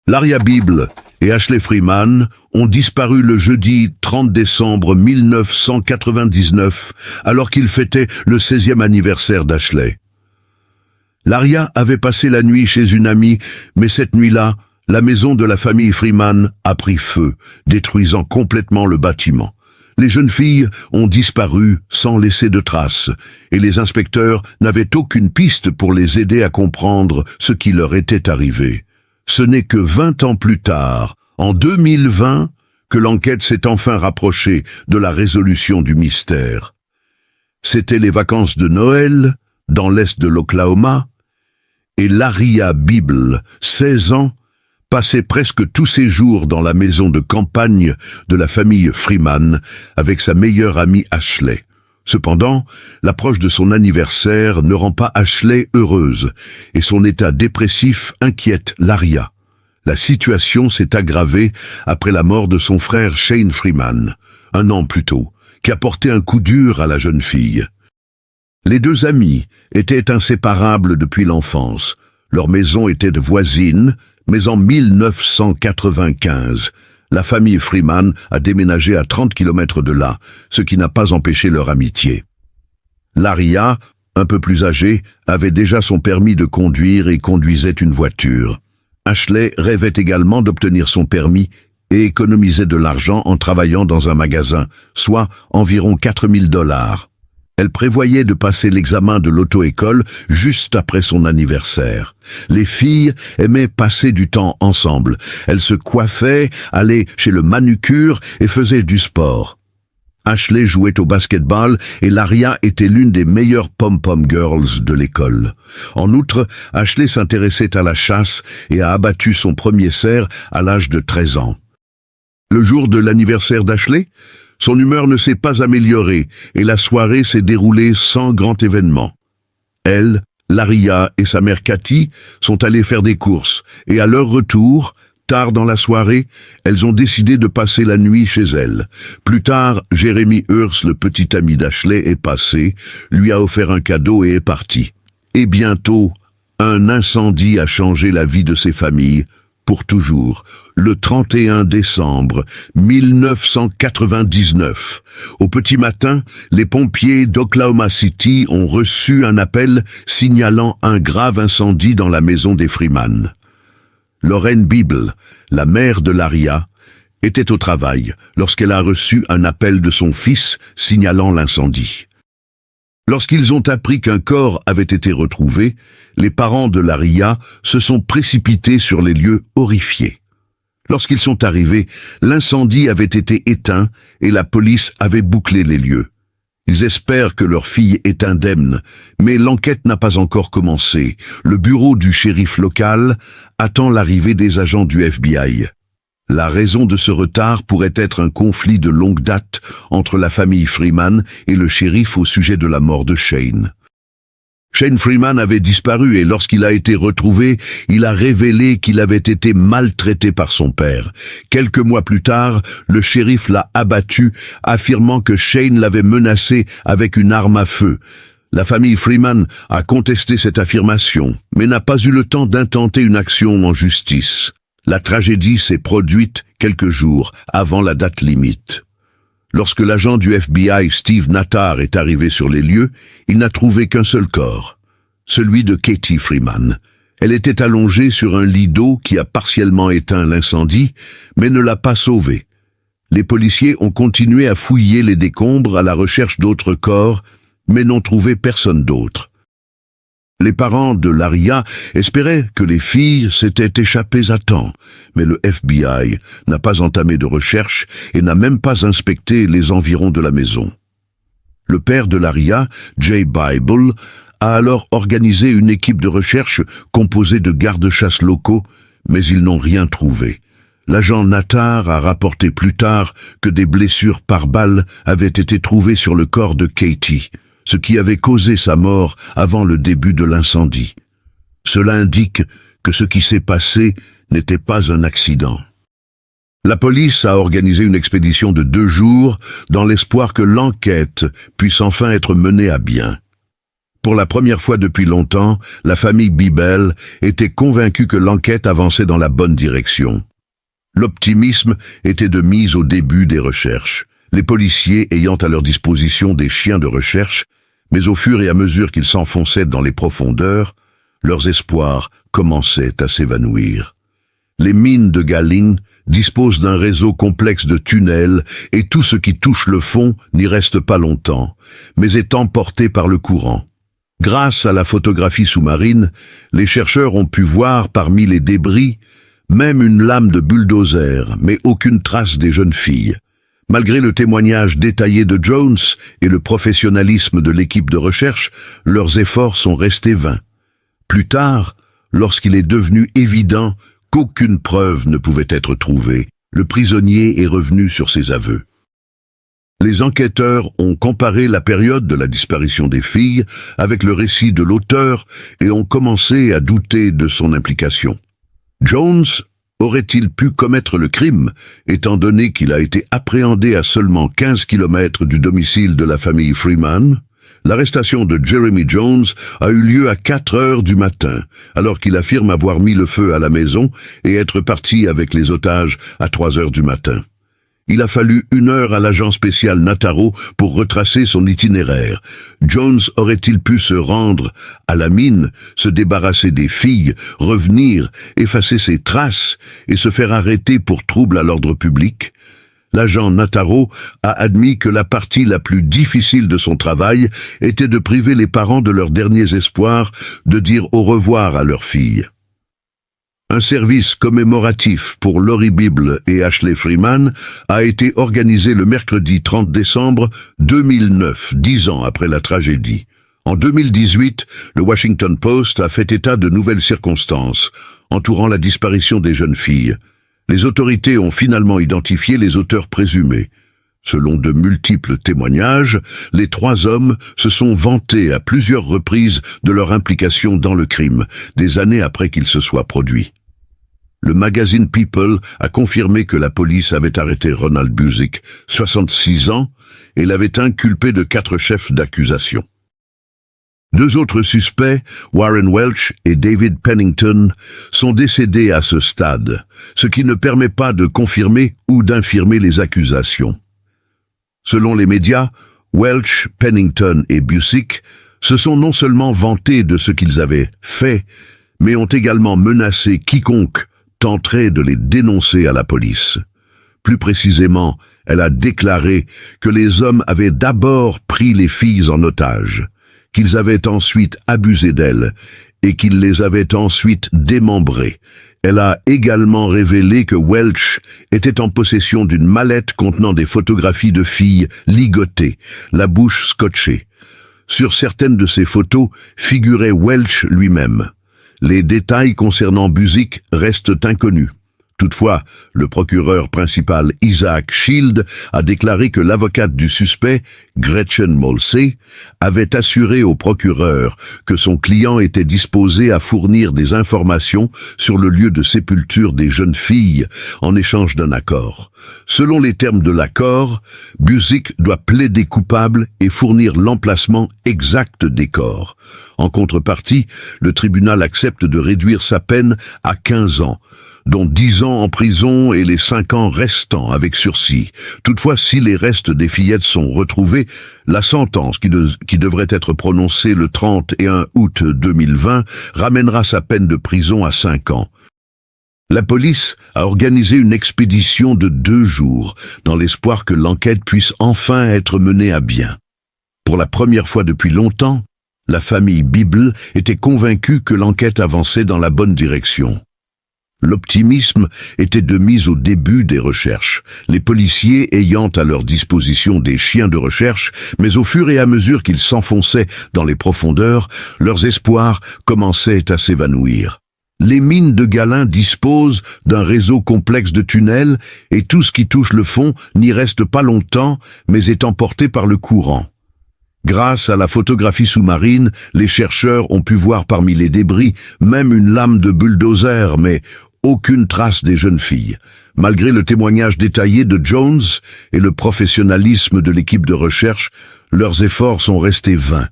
Laria Bible et Ashley Freeman ont disparu le jeudi 30 décembre 1999 alors qu'ils fêtaient le 16e anniversaire d'Ashley. Laria avait passé la nuit chez une amie, mais cette nuit-là, la maison de la famille Freeman a pris feu, détruisant complètement le bâtiment. Les jeunes filles ont disparu sans laisser de traces, et les inspecteurs n'avaient aucune piste pour les aider à comprendre ce qui leur était arrivé. Ce n'est que 20 ans plus tard, en 2020, que l'enquête s'est enfin rapprochée de la résolution du mystère. C'étaient les vacances de Noël, dans l'est de l'Oklahoma, et Laria Bible, 16 ans, passait presque tous ses jours dans la maison de campagne de la famille Freeman avec sa meilleure amie Ashley. Cependant, l'approche de son anniversaire ne rend pas Ashley heureuse et son état dépressif inquiète Laria. La situation s'est aggravée après la mort de son frère Shane Freeman, 1 an plus tôt, qui a porté un coup dur à la jeune fille. Les deux amis étaient inséparables depuis l'enfance. Leur maison était voisine, mais en 1995, la famille Freeman a déménagé à 30 km de là, ce qui n'a pas empêché leur amitié. Laria, un peu plus âgée, avait déjà son permis de conduire et conduisait une voiture. Ashley rêvait également d'obtenir son permis et économisait de l'argent en travaillant dans un magasin, soit environ 4 000 $. Elle prévoyait de passer l'examen de l'auto-école juste après son anniversaire. Les filles aimaient passer du temps ensemble. Elles se coiffaient, allaient chez le manucure et faisaient du sport. Ashley jouait au basketball et Laria était l'une des meilleures pom-pom girls de l'école. En outre, Ashley s'intéressait à la chasse et a abattu son premier cerf à l'âge de 13 ans. Le jour de l'anniversaire d'Ashley, son humeur ne s'est pas améliorée et la soirée s'est déroulée sans grand événement. Elle, Laria et sa mère Cathy sont allées faire des courses et à leur retour, tard dans la soirée, elles ont décidé de passer la nuit chez elle. Plus tard, Jeremy Hurst, le petit ami d'Ashley, est passé, lui a offert un cadeau et est parti. Et bientôt, un incendie a changé la vie de ces familles, pour toujours, le 31 décembre 1999. Au petit matin, les pompiers d'Oklahoma City ont reçu un appel signalant un grave incendie dans la maison des Freeman. Lauren Bible, la mère de Laria, était au travail lorsqu'elle a reçu un appel de son fils signalant l'incendie. Lorsqu'ils ont appris qu'un corps avait été retrouvé, les parents de Laria se sont précipités sur les lieux horrifiés. Lorsqu'ils sont arrivés, l'incendie avait été éteint et la police avait bouclé les lieux. Ils espèrent que leur fille est indemne, mais l'enquête n'a pas encore commencé. Le bureau du shérif local attend l'arrivée des agents du FBI. La raison de ce retard pourrait être un conflit de longue date entre la famille Freeman et le shérif au sujet de la mort de Shane. Shane Freeman avait disparu et lorsqu'il a été retrouvé, il a révélé qu'il avait été maltraité par son père. Quelques mois plus tard, le shérif l'a abattu, affirmant que Shane l'avait menacé avec une arme à feu. La famille Freeman a contesté cette affirmation, mais n'a pas eu le temps d'intenter une action en justice. La tragédie s'est produite quelques jours avant la date limite. Lorsque l'agent du FBI Steve Nattar est arrivé sur les lieux, il n'a trouvé qu'un seul corps, celui de Katie Freeman. Elle était allongée sur un lit d'eau qui a partiellement éteint l'incendie, mais ne l'a pas sauvée. Les policiers ont continué à fouiller les décombres à la recherche d'autres corps, mais n'ont trouvé personne d'autre. Les parents de Laria espéraient que les filles s'étaient échappées à temps, mais le FBI n'a pas entamé de recherche et n'a même pas inspecté les environs de la maison. Le père de Laria, Jay Bible, a alors organisé une équipe de recherche composée de gardes-chasse locaux, mais ils n'ont rien trouvé. L'agent Nattar a rapporté plus tard que des blessures par balle avaient été trouvées sur le corps de Katie, ce qui avait causé sa mort avant le début de l'incendie. Cela indique que ce qui s'est passé n'était pas un accident. La police a organisé une expédition de 2 jours dans l'espoir que l'enquête puisse enfin être menée à bien. Pour la première fois depuis longtemps, la famille Biebel était convaincue que l'enquête avançait dans la bonne direction. L'optimisme était de mise au début des recherches, les policiers ayant à leur disposition des chiens de recherche, mais au fur et à mesure qu'ils s'enfonçaient dans les profondeurs, leurs espoirs commençaient à s'évanouir. Les mines de Galing disposent d'un réseau complexe de tunnels et tout ce qui touche le fond n'y reste pas longtemps, mais est emporté par le courant. Grâce à la photographie sous-marine, les chercheurs ont pu voir parmi les débris même une lame de bulldozer, mais aucune trace des jeunes filles. Malgré le témoignage détaillé de Jones et le professionnalisme de l'équipe de recherche, leurs efforts sont restés vains. Plus tard, lorsqu'il est devenu évident qu'aucune preuve ne pouvait être trouvée, le prisonnier est revenu sur ses aveux. Les enquêteurs ont comparé la période de la disparition des filles avec le récit de l'auteur et ont commencé à douter de son implication. Jones aurait-il pu commettre le crime, étant donné qu'il a été appréhendé à seulement 15 km du domicile de la famille Freeman? L'arrestation de Jeremy Jones a eu lieu à 4 heures du matin, alors qu'il affirme avoir mis le feu à la maison et être parti avec les otages à 3 heures du matin. Il a fallu 1 heure à l'agent spécial Nataro pour retracer son itinéraire. Jones aurait-il pu se rendre à la mine, se débarrasser des filles, revenir, effacer ses traces et se faire arrêter pour trouble à l'ordre public? L'agent Nataro a admis que la partie la plus difficile de son travail était de priver les parents de leurs derniers espoirs de dire au revoir à leurs filles. Un service commémoratif pour Lori Biebel et Ashley Freeman a été organisé le mercredi 30 décembre 2009, 10 ans après la tragédie. En 2018, le Washington Post a fait état de nouvelles circonstances entourant la disparition des jeunes filles. Les autorités ont finalement identifié les auteurs présumés. Selon de multiples témoignages, les 3 hommes se sont vantés à plusieurs reprises de leur implication dans le crime, des années après qu'il se soit produit. Le magazine People a confirmé que la police avait arrêté Ronald Busick, 66 ans, et l'avait inculpé de 4 chefs d'accusation. 2 autres suspects, Warren Welch et David Pennington, sont décédés à ce stade, ce qui ne permet pas de confirmer ou d'infirmer les accusations. Selon les médias, Welch, Pennington et Busick se sont non seulement vantés de ce qu'ils avaient fait, mais ont également menacé quiconque tenterait de les dénoncer à la police. Plus précisément, elle a déclaré que les hommes avaient d'abord pris les filles en otage, qu'ils avaient ensuite abusé d'elles et qu'ils les avaient ensuite démembrées. Elle a également révélé que Welch était en possession d'une mallette contenant des photographies de filles ligotées, la bouche scotchée. Sur certaines de ces photos figurait Welch lui-même. Les détails concernant Busick restent inconnus. Toutefois, le procureur principal Isaac Shield a déclaré que l'avocate du suspect, Gretchen Molsey, avait assuré au procureur que son client était disposé à fournir des informations sur le lieu de sépulture des jeunes filles en échange d'un accord. Selon les termes de l'accord, Busick doit plaider coupable et fournir l'emplacement exact des corps. En contrepartie, le tribunal accepte de réduire sa peine à 15 ans, dont 10 ans en prison et les 5 ans restants avec sursis. Toutefois, si les restes des fillettes sont retrouvés, la sentence qui devrait être prononcée le 31 août 2020 ramènera sa peine de prison à 5 ans. La police a organisé une expédition de 2 jours, dans l'espoir que l'enquête puisse enfin être menée à bien. Pour la première fois depuis longtemps, la famille Biebel était convaincue que l'enquête avançait dans la bonne direction. L'optimisme était de mise au début des recherches, les policiers ayant à leur disposition des chiens de recherche, mais au fur et à mesure qu'ils s'enfonçaient dans les profondeurs, leurs espoirs commençaient à s'évanouir. Les mines de Galing disposent d'un réseau complexe de tunnels et tout ce qui touche le fond n'y reste pas longtemps, mais est emporté par le courant. Grâce à la photographie sous-marine, les chercheurs ont pu voir parmi les débris même une lame de bulldozer, mais aucune trace des jeunes filles. Malgré le témoignage détaillé de Jones et le professionnalisme de l'équipe de recherche, leurs efforts sont restés vains.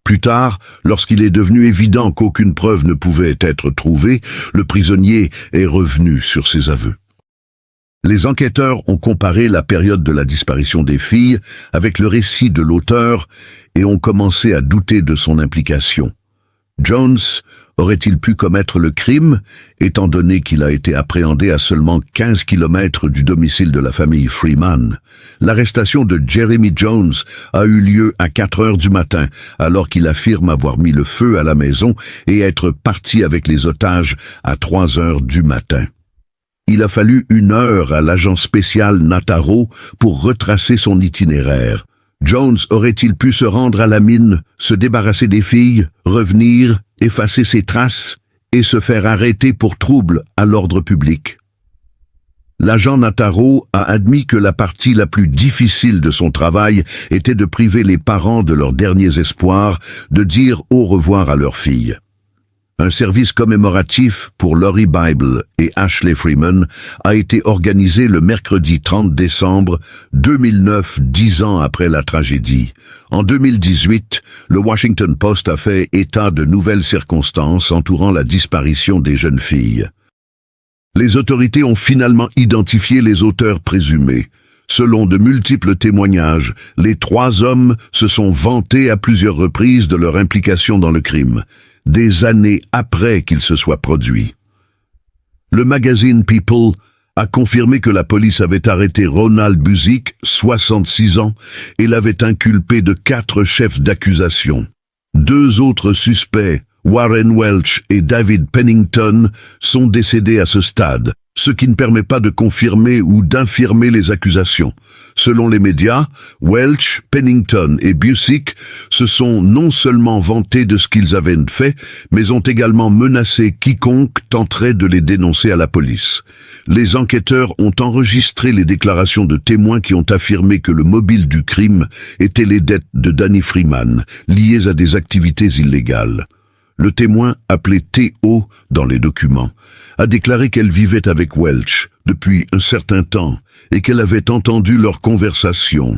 Plus tard, lorsqu'il est devenu évident qu'aucune preuve ne pouvait être trouvée, le prisonnier est revenu sur ses aveux. Les enquêteurs ont comparé la période de la disparition des filles avec le récit de l'auteur et ont commencé à douter de son implication. Jones aurait-il pu commettre le crime, étant donné qu'il a été appréhendé à seulement 15 kilomètres du domicile de la famille Freeman? L'arrestation de Jeremy Jones a eu lieu à 4 heures du matin, alors qu'il affirme avoir mis le feu à la maison et être parti avec les otages à 3 heures du matin. Il a fallu 1 heure à l'agent spécial Nataro pour retracer son itinéraire. Jones aurait-il pu se rendre à la mine, se débarrasser des filles, revenir, effacer ses traces et se faire arrêter pour trouble à l'ordre public? L'agent Nataro a admis que la partie la plus difficile de son travail était de priver les parents de leurs derniers espoirs de dire au revoir à leurs filles. Un service commémoratif pour Lori Bible et Ashley Freeman a été organisé le mercredi 30 décembre 2009, 10 ans après la tragédie. En 2018, le Washington Post a fait état de nouvelles circonstances entourant la disparition des jeunes filles. Les autorités ont finalement identifié les auteurs présumés. Selon de multiples témoignages, les 3 hommes se sont vantés à plusieurs reprises de leur implication dans le crime, des années après qu'il se soit produit. Le magazine People a confirmé que la police avait arrêté Ronald Busick, 66 ans, et l'avait inculpé de 4 chefs d'accusation. 2 autres suspects, Warren Welch et David Pennington, sont décédés à ce stade, ce qui ne permet pas de confirmer ou d'infirmer les accusations. Selon les médias, Welch, Pennington et Busick se sont non seulement vantés de ce qu'ils avaient fait, mais ont également menacé quiconque tenterait de les dénoncer à la police. Les enquêteurs ont enregistré les déclarations de témoins qui ont affirmé que le mobile du crime était les dettes de Danny Freeman, liées à des activités illégales. Le témoin, appelé T.O. dans les documents, a déclaré qu'elle vivait avec Welch depuis un certain temps et qu'elle avait entendu leur conversation.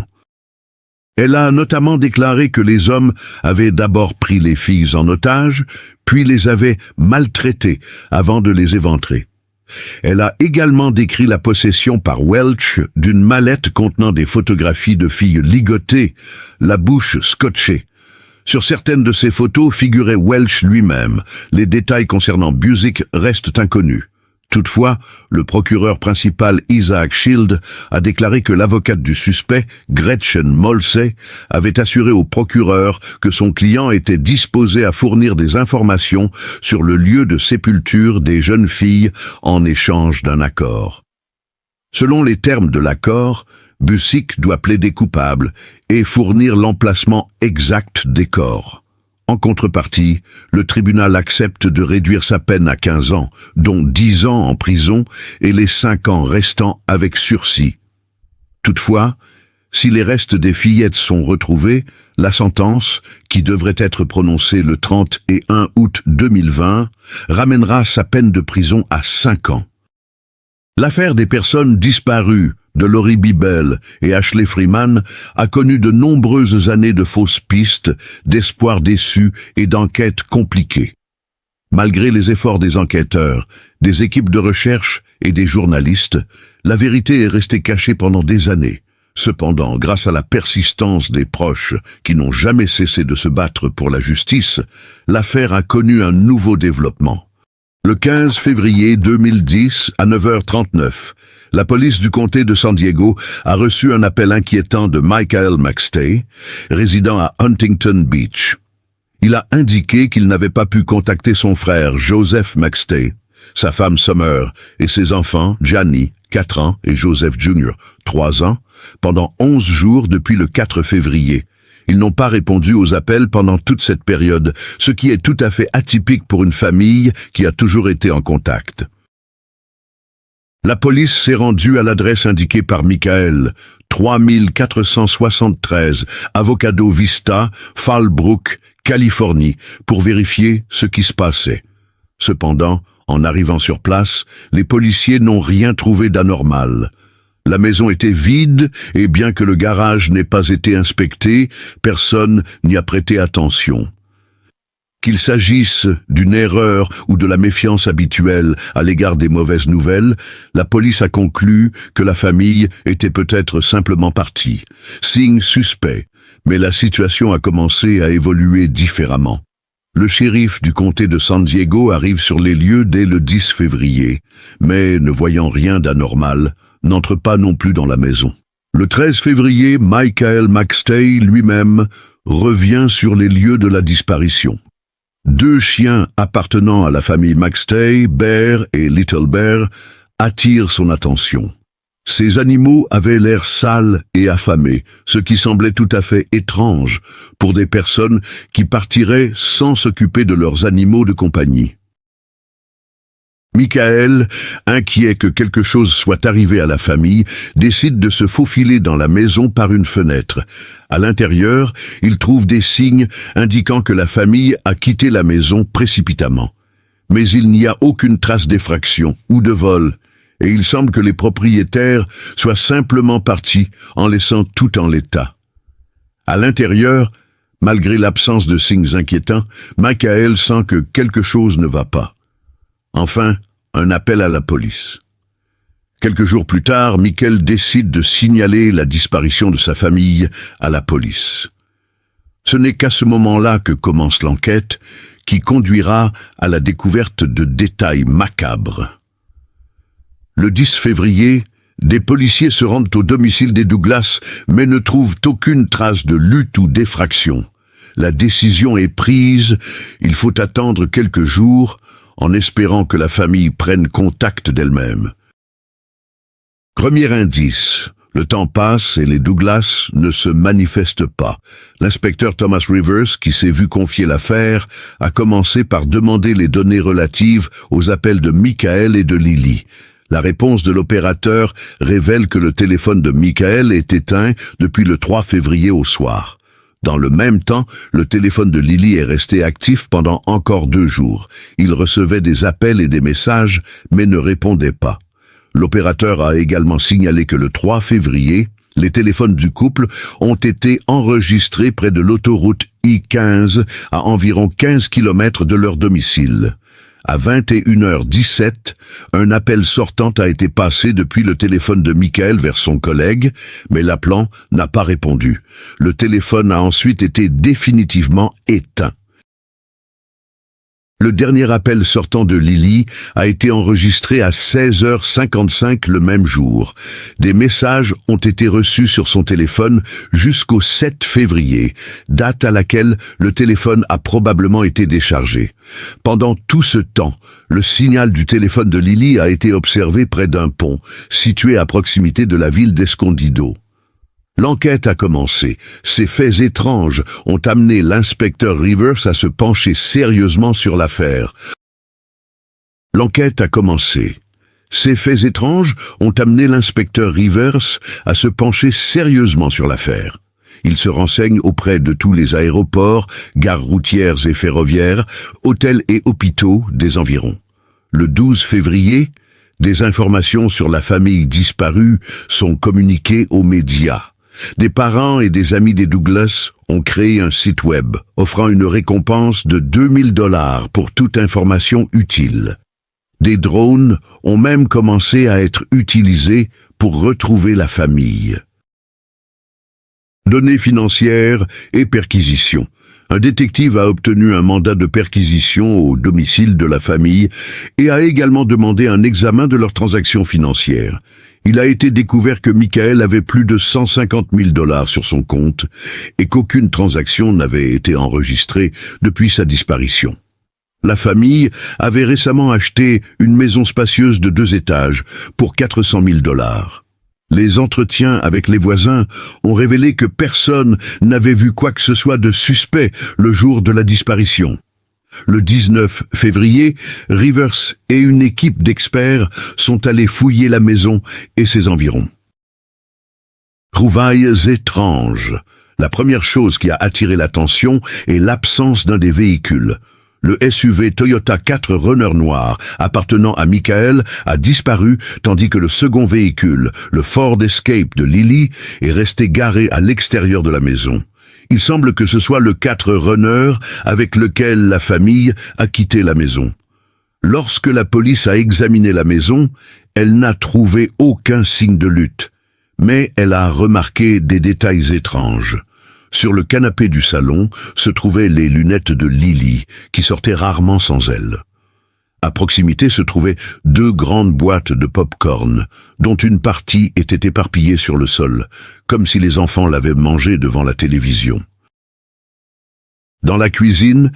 Elle a notamment déclaré que les hommes avaient d'abord pris les filles en otage, puis les avaient maltraitées avant de les éventrer. Elle a également décrit la possession par Welch d'une mallette contenant des photographies de filles ligotées, la bouche scotchée. Sur certaines de ces photos figurait Welch lui-même. Les détails concernant Busick restent inconnus. Toutefois, le procureur principal Isaac Shield a déclaré que l'avocate du suspect, Gretchen Molsey, avait assuré au procureur que son client était disposé à fournir des informations sur le lieu de sépulture des jeunes filles en échange d'un accord. Selon les termes de l'accord, Busick doit plaider coupable et fournir l'emplacement exact des corps. En contrepartie, le tribunal accepte de réduire sa peine à 15 ans, dont 10 ans en prison et les 5 ans restants avec sursis. Toutefois, si les restes des fillettes sont retrouvés, la sentence, qui devrait être prononcée le 31 août 2020, ramènera sa peine de prison à 5 ans. L'affaire des personnes disparues de Lori Bible et Ashley Freeman a connu de nombreuses années de fausses pistes, d'espoirs déçus et d'enquêtes compliquées. Malgré les efforts des enquêteurs, des équipes de recherche et des journalistes, la vérité est restée cachée pendant des années. Cependant, grâce à la persistance des proches qui n'ont jamais cessé de se battre pour la justice, l'affaire a connu un nouveau développement. Le 15 février 2010, à 9h39, la police du comté de San Diego a reçu un appel inquiétant de Michael McStay, résident à Huntington Beach. Il a indiqué qu'il n'avait pas pu contacter son frère Joseph McStay, sa femme Summer et ses enfants Gianni, 4 ans, et Joseph Jr., 3 ans, pendant 11 jours depuis le 4 février. Ils n'ont pas répondu aux appels pendant toute cette période, ce qui est tout à fait atypique pour une famille qui a toujours été en contact. La police s'est rendue à l'adresse indiquée par Michael, 3473 Avocado Vista, Fallbrook, Californie, pour vérifier ce qui se passait. Cependant, en arrivant sur place, les policiers n'ont rien trouvé d'anormal. La maison était vide et bien que le garage n'ait pas été inspecté, personne n'y a prêté attention. Qu'il s'agisse d'une erreur ou de la méfiance habituelle à l'égard des mauvaises nouvelles, la police a conclu que la famille était peut-être simplement partie. Signe suspect, mais la situation a commencé à évoluer différemment. Le shérif du comté de San Diego arrive sur les lieux dès le 10 février, mais ne voyant rien d'anormal, n'entre pas non plus dans la maison. Le 13 février, Michael McStay lui-même revient sur les lieux de la disparition. 2 chiens appartenant à la famille McStay, Bear et Little Bear, attirent son attention. Ces animaux avaient l'air sales et affamés, ce qui semblait tout à fait étrange pour des personnes qui partiraient sans s'occuper de leurs animaux de compagnie. Michael, inquiet que quelque chose soit arrivé à la famille, décide de se faufiler dans la maison par une fenêtre. À l'intérieur, il trouve des signes indiquant que la famille a quitté la maison précipitamment. Mais il n'y a aucune trace d'effraction ou de vol, et il semble que les propriétaires soient simplement partis en laissant tout en l'état. À l'intérieur, malgré l'absence de signes inquiétants, Michael sent que quelque chose ne va pas. Enfin, un appel à la police. Quelques jours plus tard, Michael décide de signaler la disparition de sa famille à la police. Ce n'est qu'à ce moment-là que commence l'enquête, qui conduira à la découverte de détails macabres. Le 10 février, des policiers se rendent au domicile des Douglas, mais ne trouvent aucune trace de lutte ou d'effraction. La décision est prise, il faut attendre quelques jours, en espérant que la famille prenne contact d'elle-même. Premier indice, le temps passe et les Douglas ne se manifestent pas. L'inspecteur Thomas Rivers, qui s'est vu confier l'affaire, a commencé par demander les données relatives aux appels de Michael et de Lily. La réponse de l'opérateur révèle que le téléphone de Michael est éteint depuis le 3 février au soir. Dans le même temps, le téléphone de Lily est resté actif pendant encore 2 jours. Il recevait des appels et des messages, mais ne répondait pas. L'opérateur a également signalé que le 3 février, les téléphones du couple ont été enregistrés près de l'autoroute I-15 à environ 15 km de leur domicile. À 21h17, un appel sortant a été passé depuis le téléphone de Michael vers son collègue, mais l'appelant n'a pas répondu. Le téléphone a ensuite été définitivement éteint. Le dernier appel sortant de Lily a été enregistré à 16h55 le même jour. Des messages ont été reçus sur son téléphone jusqu'au 7 février, date à laquelle le téléphone a probablement été déchargé. Pendant tout ce temps, le signal du téléphone de Lily a été observé près d'un pont, situé à proximité de la ville d'Escondido. L'enquête a commencé. Ces faits étranges ont amené l'inspecteur Rivers à se pencher sérieusement sur l'affaire. L'enquête a commencé. Ces faits étranges ont amené l'inspecteur Rivers à se pencher sérieusement sur l'affaire. Il se renseigne auprès de tous les aéroports, gares routières et ferroviaires, hôtels et hôpitaux des environs. Le 12 février, des informations sur la famille disparue sont communiquées aux médias. Des parents et des amis des Douglas ont créé un site web offrant une récompense de 2000 $ pour toute information utile. Des drones ont même commencé à être utilisés pour retrouver la famille. Données financières et perquisitions. Un détective a obtenu un mandat de perquisition au domicile de la famille et a également demandé un examen de leurs transactions financières. Il a été découvert que Michael avait plus de 150 000 $ sur son compte et qu'aucune transaction n'avait été enregistrée depuis sa disparition. La famille avait récemment acheté une maison spacieuse de 2 étages pour 400 000 $. Les entretiens avec les voisins ont révélé que personne n'avait vu quoi que ce soit de suspect le jour de la disparition. Le 19 février, Rivers et une équipe d'experts sont allés fouiller la maison et ses environs. Trouvailles étranges. La première chose qui a attiré l'attention est l'absence d'un des véhicules. Le SUV Toyota 4 Runner noir appartenant à Michael a disparu tandis que le second véhicule, le Ford Escape de Lily, est resté garé à l'extérieur de la maison. Il semble que ce soit le 4 runner avec lequel la famille a quitté la maison. Lorsque la police a examiné la maison, elle n'a trouvé aucun signe de lutte, mais elle a remarqué des détails étranges. Sur le canapé du salon se trouvaient les lunettes de Lily, qui sortaient rarement sans elles. À proximité se trouvaient 2 grandes boîtes de pop-corn, dont une partie était éparpillée sur le sol, comme si les enfants l'avaient mangée devant la télévision. Dans la cuisine,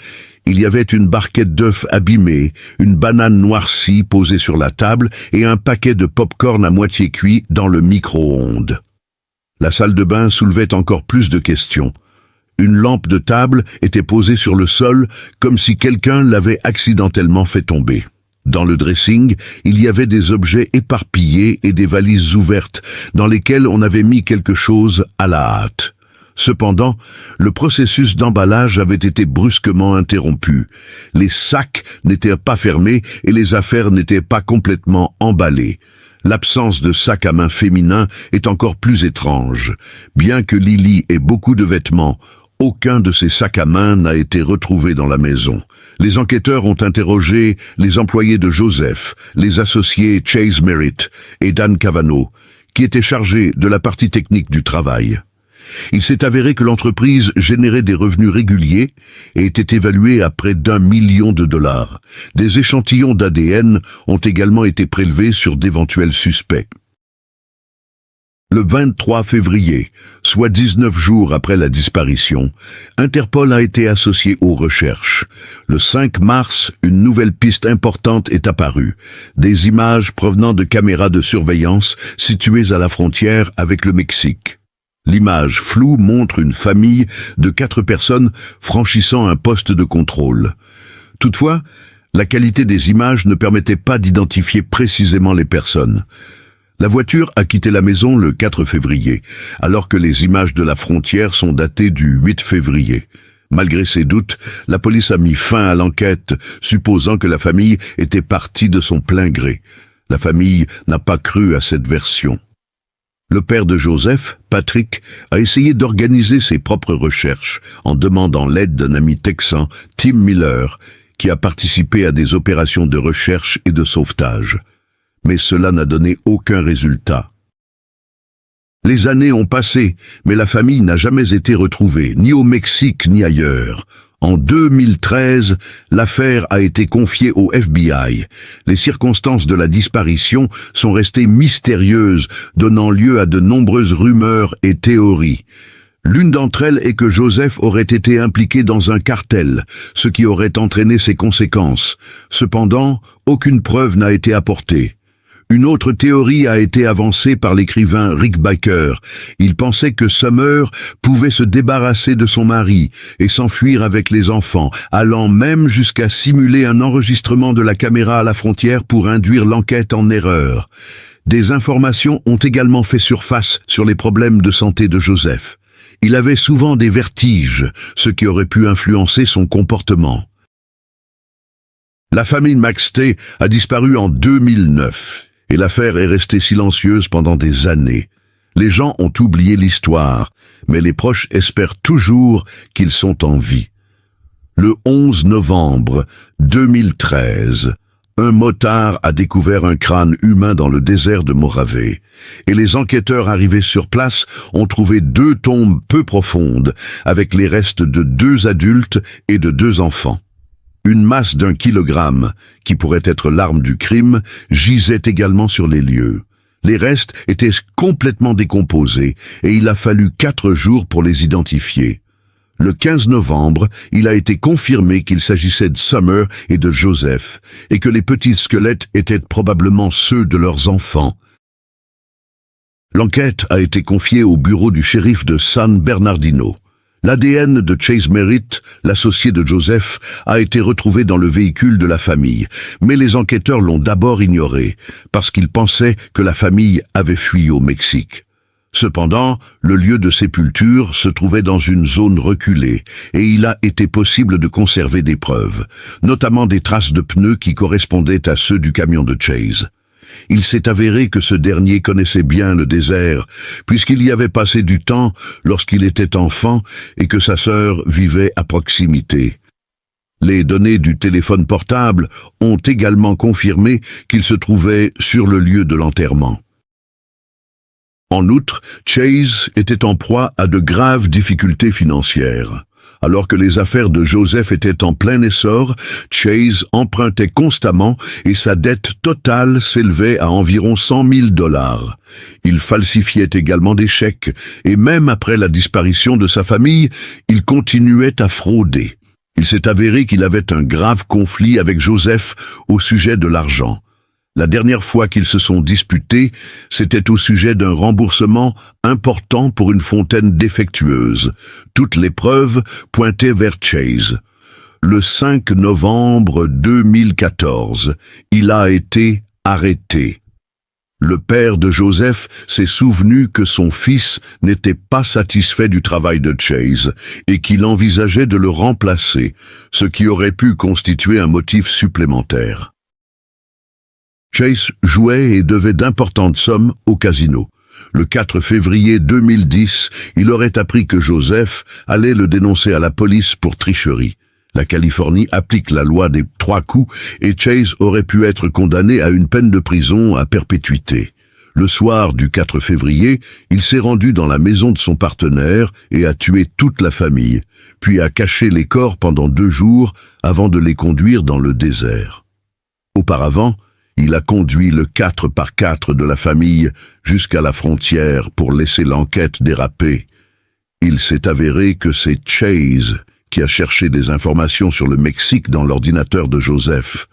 il y avait une barquette d'œufs abîmés, une banane noircie posée sur la table et un paquet de pop-corn à moitié cuit dans le micro-ondes. La salle de bain soulevait encore plus de questions. Une lampe de table était posée sur le sol comme si quelqu'un l'avait accidentellement fait tomber. Dans le dressing, il y avait des objets éparpillés et des valises ouvertes dans lesquelles on avait mis quelque chose à la hâte. Cependant, le processus d'emballage avait été brusquement interrompu. Les sacs n'étaient pas fermés et les affaires n'étaient pas complètement emballées. L'absence de sac à main féminin est encore plus étrange. Bien que Lily ait beaucoup de vêtements, aucun de ces sacs à main n'a été retrouvé dans la maison. Les enquêteurs ont interrogé les employés de Joseph, les associés Chase Merritt et Dan Cavanaugh, qui étaient chargés de la partie technique du travail. Il s'est avéré que l'entreprise générait des revenus réguliers et était évaluée à près d'1 million de dollars. Des échantillons d'ADN ont également été prélevés sur d'éventuels suspects. Le 23 février, soit 19 jours après la disparition, Interpol a été associé aux recherches. Le 5 mars, une nouvelle piste importante est apparue. Des images provenant de caméras de surveillance situées à la frontière avec le Mexique. L'image floue montre une famille de 4 personnes franchissant un poste de contrôle. Toutefois, la qualité des images ne permettait pas d'identifier précisément les personnes. La voiture a quitté la maison le 4 février, alors que les images de la frontière sont datées du 8 février. Malgré ces doutes, la police a mis fin à l'enquête, supposant que la famille était partie de son plein gré. La famille n'a pas cru à cette version. Le père de Joseph, Patrick, a essayé d'organiser ses propres recherches en demandant l'aide d'un ami texan, Tim Miller, qui a participé à des opérations de recherche et de sauvetage. Mais cela n'a donné aucun résultat. Les années ont passé, mais la famille n'a jamais été retrouvée, ni au Mexique ni ailleurs. En 2013, l'affaire a été confiée au FBI. Les circonstances de la disparition sont restées mystérieuses, donnant lieu à de nombreuses rumeurs et théories. L'une d'entre elles est que Joseph aurait été impliqué dans un cartel, ce qui aurait entraîné ses conséquences. Cependant, aucune preuve n'a été apportée. Une autre théorie a été avancée par l'écrivain Rick Baker. Il pensait que Summer pouvait se débarrasser de son mari et s'enfuir avec les enfants, allant même jusqu'à simuler un enregistrement de la caméra à la frontière pour induire l'enquête en erreur. Des informations ont également fait surface sur les problèmes de santé de Joseph. Il avait souvent des vertiges, ce qui aurait pu influencer son comportement. La famille McStay a disparu en 2009. Et l'affaire est restée silencieuse pendant des années. Les gens ont oublié l'histoire, mais les proches espèrent toujours qu'ils sont en vie. Le 11 novembre 2013, un motard a découvert un crâne humain dans le désert de Mojave, et les enquêteurs arrivés sur place ont trouvé 2 tombes peu profondes, avec les restes de 2 adultes et de 2 enfants. Une masse d'1 kilogramme, qui pourrait être l'arme du crime, gisait également sur les lieux. Les restes étaient complètement décomposés et il a fallu 4 jours pour les identifier. Le 15 novembre, il a été confirmé qu'il s'agissait de Summer et de Joseph, et que les petits squelettes étaient probablement ceux de leurs enfants. L'enquête a été confiée au bureau du shérif de San Bernardino. L'ADN de Chase Merritt, l'associé de Joseph, a été retrouvé dans le véhicule de la famille, mais les enquêteurs l'ont d'abord ignoré, parce qu'ils pensaient que la famille avait fui au Mexique. Cependant, le lieu de sépulture se trouvait dans une zone reculée, et il a été possible de conserver des preuves, notamment des traces de pneus qui correspondaient à ceux du camion de Chase. il s'est avéré que ce dernier connaissait bien le désert, puisqu'il y avait passé du temps lorsqu'il était enfant et que sa sœur vivait à proximité. Les données du téléphone portable ont également confirmé qu'il se trouvait sur le lieu de l'enterrement. En outre, Chase était en proie à de graves difficultés financières. Alors que les affaires de Joseph étaient en plein essor, Chase empruntait constamment et sa dette totale s'élevait à environ $100 000. Il falsifiait également des chèques et même après la disparition de sa famille, il continuait à frauder. Il s'est avéré qu'il avait un grave conflit avec Joseph au sujet de l'argent. La dernière fois qu'ils se sont disputés, c'était au sujet d'un remboursement important pour une fontaine défectueuse. Toutes les preuves pointaient vers Chase. Le 5 novembre 2014, il a été arrêté. Le père de Joseph s'est souvenu que son fils n'était pas satisfait du travail de Chase et qu'il envisageait de le remplacer, ce qui aurait pu constituer un motif supplémentaire. Chase jouait et devait d'importantes sommes au casino. Le 4 février 2010, il aurait appris que Joseph allait le dénoncer à la police pour tricherie. La Californie applique la loi des 3 coups et Chase aurait pu être condamné à une peine de prison à perpétuité. Le soir du 4 février, il s'est rendu dans la maison de son partenaire et a tué toute la famille, puis a caché les corps pendant 2 jours avant de les conduire dans le désert. Auparavant, il a conduit le 4x4 de la famille jusqu'à la frontière pour laisser l'enquête déraper. Il s'est avéré que c'est Chase qui a cherché des informations sur le Mexique dans l'ordinateur de Joseph.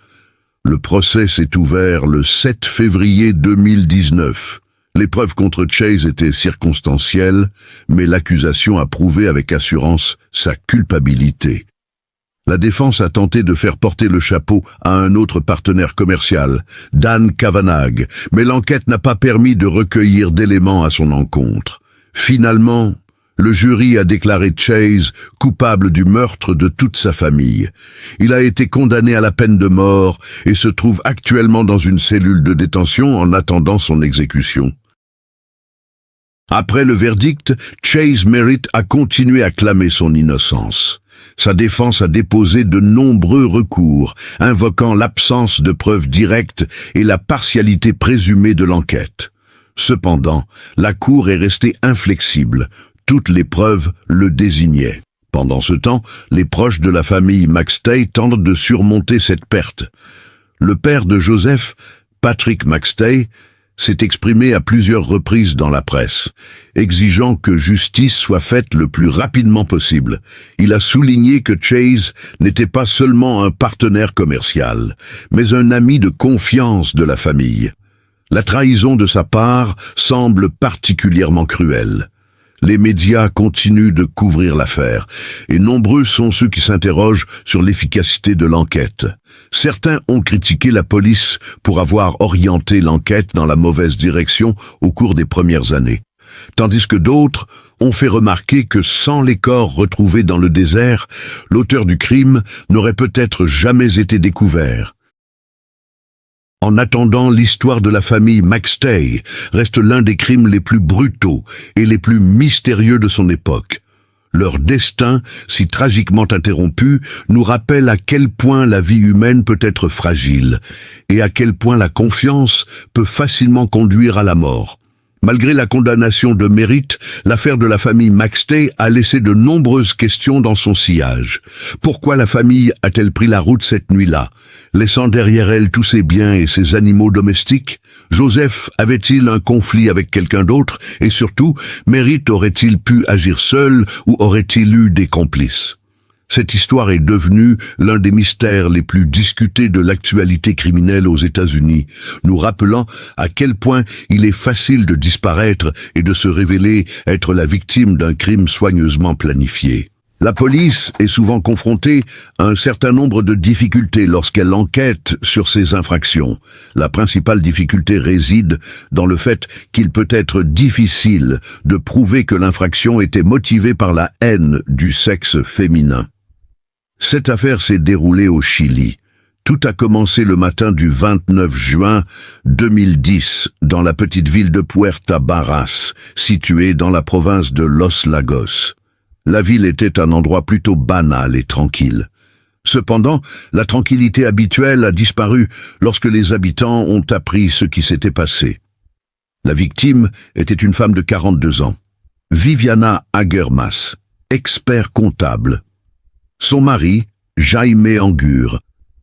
Le procès s'est ouvert le 7 février 2019. Les preuves contre Chase étaient circonstancielles, mais l'accusation a prouvé avec assurance sa culpabilité. La défense a tenté de faire porter le chapeau à un autre partenaire commercial, Dan Cavanagh, mais l'enquête n'a pas permis de recueillir d'éléments à son encontre. Finalement, le jury a déclaré Chase coupable du meurtre de toute sa famille. Il a été condamné à la peine de mort et se trouve actuellement dans une cellule de détention en attendant son exécution. Après le verdict, Chase Merritt a continué à clamer son innocence. Sa défense a déposé de nombreux recours, invoquant l'absence de preuves directes et la partialité présumée de l'enquête. Cependant, la Cour est restée inflexible. Toutes les preuves le désignaient. Pendant ce temps, les proches de la famille McStay tentent de surmonter cette perte. Le père de Joseph, Patrick McStay, s'est exprimé à plusieurs reprises dans la presse, exigeant que justice soit faite le plus rapidement possible. Il a souligné que Chase n'était pas seulement un partenaire commercial, mais un ami de confiance de la famille. La trahison de sa part semble particulièrement cruelle. Les médias continuent de couvrir l'affaire, et nombreux sont ceux qui s'interrogent sur l'efficacité de l'enquête. Certains ont critiqué la police pour avoir orienté l'enquête dans la mauvaise direction au cours des premières années, tandis que d'autres ont fait remarquer que sans les corps retrouvés dans le désert, l'auteur du crime n'aurait peut-être jamais été découvert. En attendant, l'histoire de la famille McStay reste l'un des crimes les plus brutaux et les plus mystérieux de son époque. Leur destin, si tragiquement interrompu, nous rappelle à quel point la vie humaine peut être fragile et à quel point la confiance peut facilement conduire à la mort. Malgré la condamnation de Merritt, l'affaire de la famille McStay a laissé de nombreuses questions dans son sillage. Pourquoi la famille a-t-elle pris la route cette nuit-là, laissant derrière elle tous ses biens et ses animaux domestiques? Joseph avait-il un conflit avec quelqu'un d'autre? Et surtout, Merritt aurait-il pu agir seul ou aurait-il eu des complices? Cette histoire est devenue l'un des mystères les plus discutés de l'actualité criminelle aux États-Unis, nous rappelant à quel point il est facile de disparaître et de se révéler être la victime d'un crime soigneusement planifié. La police est souvent confrontée à un certain nombre de difficultés lorsqu'elle enquête sur ces infractions. La principale difficulté réside dans le fait qu'il peut être difficile de prouver que l'infraction était motivée par la haine du sexe féminin. Cette affaire s'est déroulée au Chili. Tout a commencé le matin du 29 juin 2010 dans la petite ville de Puerta Barras, située dans la province de Los Lagos. La ville était un endroit plutôt banal et tranquille. Cependant, la tranquillité habituelle a disparu lorsque les habitants ont appris ce qui s'était passé. La victime était une femme de 42 ans, Viviana Aguermas, expert comptable. Son mari, Jaime Angur,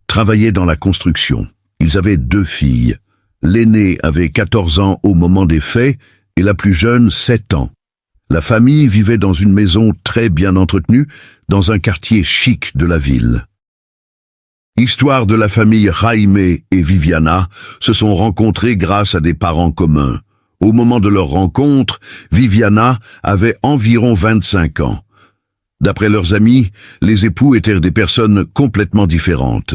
travaillait dans la construction. Ils avaient 2 filles. L'aînée avait 14 ans au moment des faits et la plus jeune 7 ans. La famille vivait dans une maison très bien entretenue, dans un quartier chic de la ville. Histoire de la famille Jaime et Viviana se sont rencontrés grâce à des parents communs. Au moment de leur rencontre, Viviana avait environ 25 ans. D'après leurs amis, les époux étaient des personnes complètement différentes.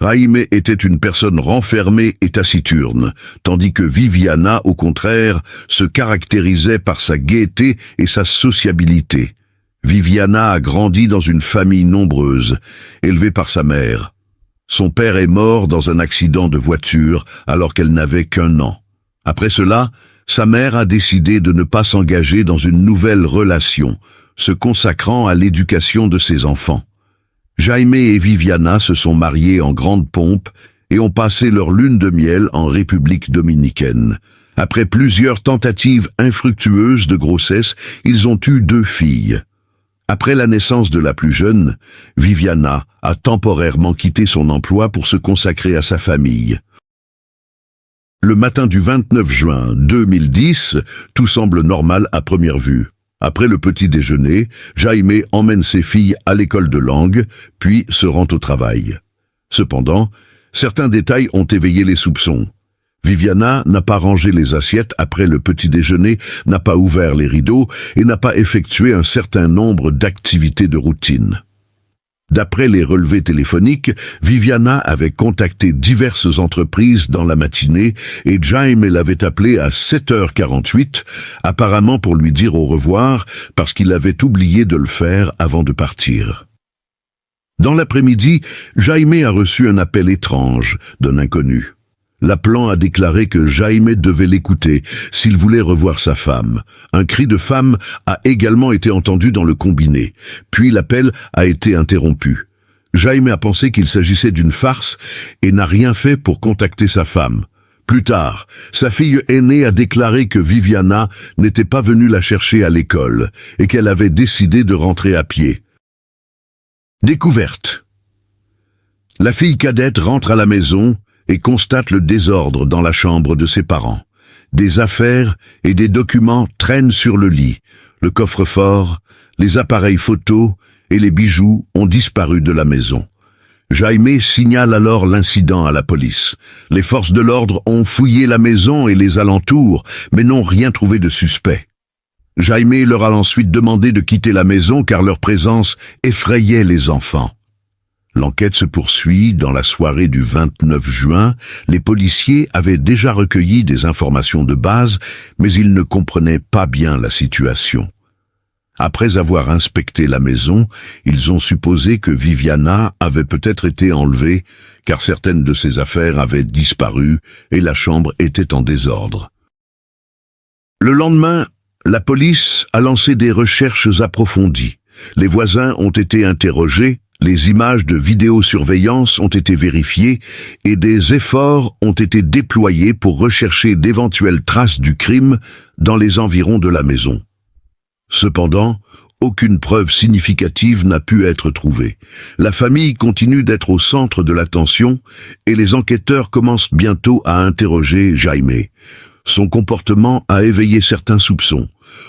Jaime était une personne renfermée et taciturne, tandis que Viviana, au contraire, se caractérisait par sa gaieté et sa sociabilité. Viviana a grandi dans une famille nombreuse, élevée par sa mère. Son père est mort dans un accident de voiture alors qu'elle n'avait qu'1 an. Après cela, sa mère a décidé de ne pas s'engager dans une nouvelle relation, se consacrant à l'éducation de ses enfants. Jaime et Viviana se sont mariés en grande pompe et ont passé leur lune de miel en République dominicaine. Après plusieurs tentatives infructueuses de grossesse, ils ont eu 2 filles. Après la naissance de la plus jeune, Viviana a temporairement quitté son emploi pour se consacrer à sa famille. Le matin du 29 juin 2010, tout semble normal à première vue. Après le petit déjeuner, Jaime emmène ses filles à l'école de langue, puis se rend au travail. Cependant, certains détails ont éveillé les soupçons. Viviana n'a pas rangé les assiettes après le petit déjeuner, n'a pas ouvert les rideaux et n'a pas effectué un certain nombre d'activités de routine. D'après les relevés téléphoniques, Viviana avait contacté diverses entreprises dans la matinée et Jaime l'avait appelée à 7h48, apparemment pour lui dire au revoir parce qu'il avait oublié de le faire avant de partir. Dans l'après-midi, Jaime a reçu un appel étrange d'un inconnu. L'appelant a déclaré que Jaime devait l'écouter s'il voulait revoir sa femme. Un cri de femme a également été entendu dans le combiné, puis l'appel a été interrompu. Jaime a pensé qu'il s'agissait d'une farce et n'a rien fait pour contacter sa femme. Plus tard, sa fille aînée a déclaré que Viviana n'était pas venue la chercher à l'école et qu'elle avait décidé de rentrer à pied. Découverte. La fille cadette rentre à la maison et constate le désordre dans la chambre de ses parents. Des affaires et des documents traînent sur le lit. Le coffre-fort, les appareils photos et les bijoux ont disparu de la maison. Jaime signale alors l'incident à la police. Les forces de l'ordre ont fouillé la maison et les alentours, mais n'ont rien trouvé de suspect. Jaime leur a ensuite demandé de quitter la maison car leur présence effrayait les enfants. L'enquête se poursuit. Dans la soirée du 29 juin, les policiers avaient déjà recueilli des informations de base, mais ils ne comprenaient pas bien la situation. Après avoir inspecté la maison, ils ont supposé que Viviana avait peut-être été enlevée, car certaines de ses affaires avaient disparu et la chambre était en désordre. Le lendemain, la police a lancé des recherches approfondies. Les voisins ont été interrogés, les images de vidéosurveillance ont été vérifiées et des efforts ont été déployés pour rechercher d'éventuelles traces du crime dans les environs de la maison. Cependant, aucune preuve significative n'a pu être trouvée. La famille continue d'être au centre de l'attention et les enquêteurs commencent bientôt à interroger Jaime. Son comportement a éveillé certains soupçons.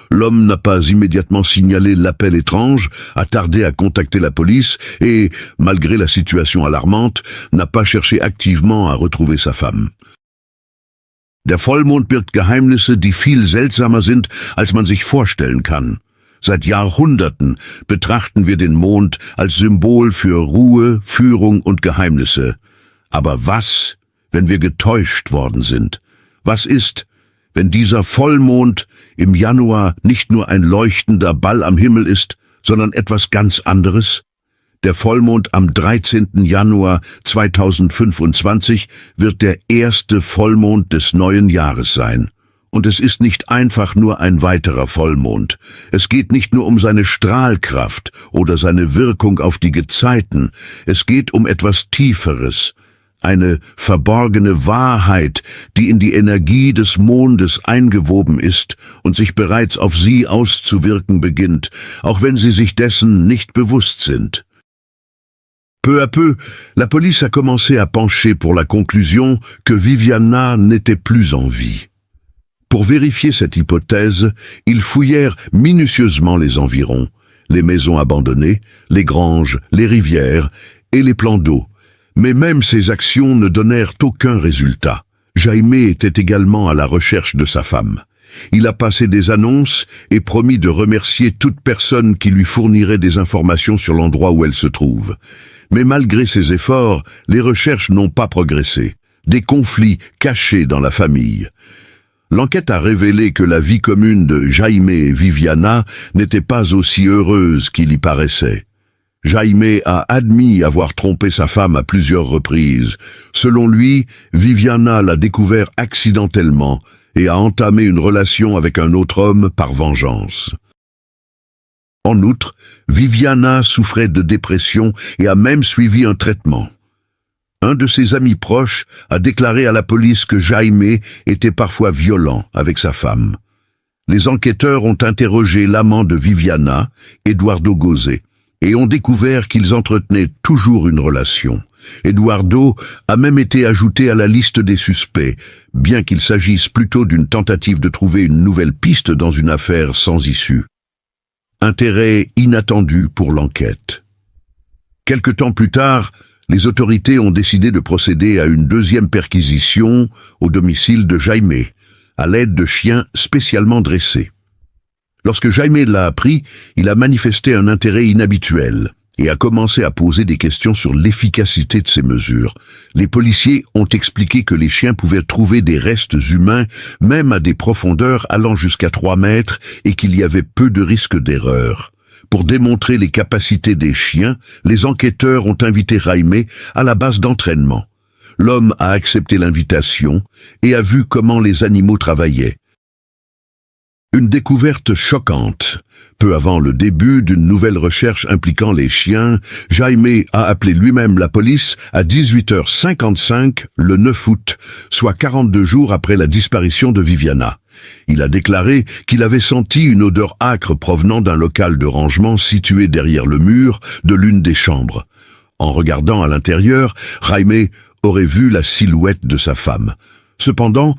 L'homme n'a pas immédiatement signalé l'appel étrange, a tardé à contacter la police et, malgré la situation alarmante, n'a pas cherché activement à retrouver sa femme. Der Vollmond birgt Geheimnisse, die viel seltsamer sind, als man sich vorstellen kann. Seit Jahrhunderten betrachten wir den Mond als Symbol für Ruhe, Führung und Geheimnisse. Aber was, wenn wir getäuscht worden sind? Was ist, wenn dieser Vollmond im Januar nicht nur ein leuchtender Ball am Himmel ist, sondern etwas ganz anderes? Der Vollmond am 13. Januar 2025 wird der erste Vollmond des neuen Jahres sein. Und es ist nicht einfach nur ein weiterer Vollmond. Es geht nicht nur um seine Strahlkraft oder seine Wirkung auf die Gezeiten. Es geht um etwas Tieferes. Eine verborgene Wahrheit, die in die Energie des Mondes eingewoben ist und sich bereits auf sie auszuwirken beginnt, auch wenn sie sich dessen nicht bewusst sind. Peu à peu, la police a commencé à pencher pour la conclusion que Viviana n'était plus en vie. Pour vérifier cette hypothèse, ils fouillèrent minutieusement les environs, les maisons abandonnées, les granges, les rivières et les plans d'eau. Mais même ces actions ne donnèrent aucun résultat. Jaime était également à la recherche de sa femme. Il a passé des annonces et promis de remercier toute personne qui lui fournirait des informations sur l'endroit où elle se trouve. Mais malgré ses efforts, les recherches n'ont pas progressé. Des conflits cachés dans la famille. L'enquête a révélé que la vie commune de Jaime et Viviana n'était pas aussi heureuse qu'il y paraissait. Jaime a admis avoir trompé sa femme à plusieurs reprises. Selon lui, Viviana l'a découvert accidentellement et a entamé une relation avec un autre homme par vengeance. En outre, Viviana souffrait de dépression et a même suivi un traitement. Un de ses amis proches a déclaré à la police que Jaime était parfois violent avec sa femme. Les enquêteurs ont interrogé l'amant de Viviana, Eduardo Gozé, et ont découvert qu'ils entretenaient toujours une relation. Eduardo a même été ajouté à la liste des suspects, bien qu'il s'agisse plutôt d'une tentative de trouver une nouvelle piste dans une affaire sans issue. Intérêt inattendu pour l'enquête. Quelque temps plus tard, les autorités ont décidé de procéder à une deuxième perquisition au domicile de Jaime, à l'aide de chiens spécialement dressés. Lorsque Jaime l'a appris, il a manifesté un intérêt inhabituel et a commencé à poser des questions sur l'efficacité de ces mesures. Les policiers ont expliqué que les chiens pouvaient trouver des restes humains, même à des profondeurs allant jusqu'à 3 mètres, et qu'il y avait peu de risque d'erreur. Pour démontrer les capacités des chiens, les enquêteurs ont invité Jaime à la base d'entraînement. L'homme a accepté l'invitation et a vu comment les animaux travaillaient. Une découverte choquante. Peu avant le début d'une nouvelle recherche impliquant les chiens, Jaime a appelé lui-même la police à 18h55 le 9 août, soit 42 jours après la disparition de Viviana. Il a déclaré qu'il avait senti une odeur âcre provenant d'un local de rangement situé derrière le mur de l'une des chambres. En regardant à l'intérieur, Jaime aurait vu la silhouette de sa femme. Cependant,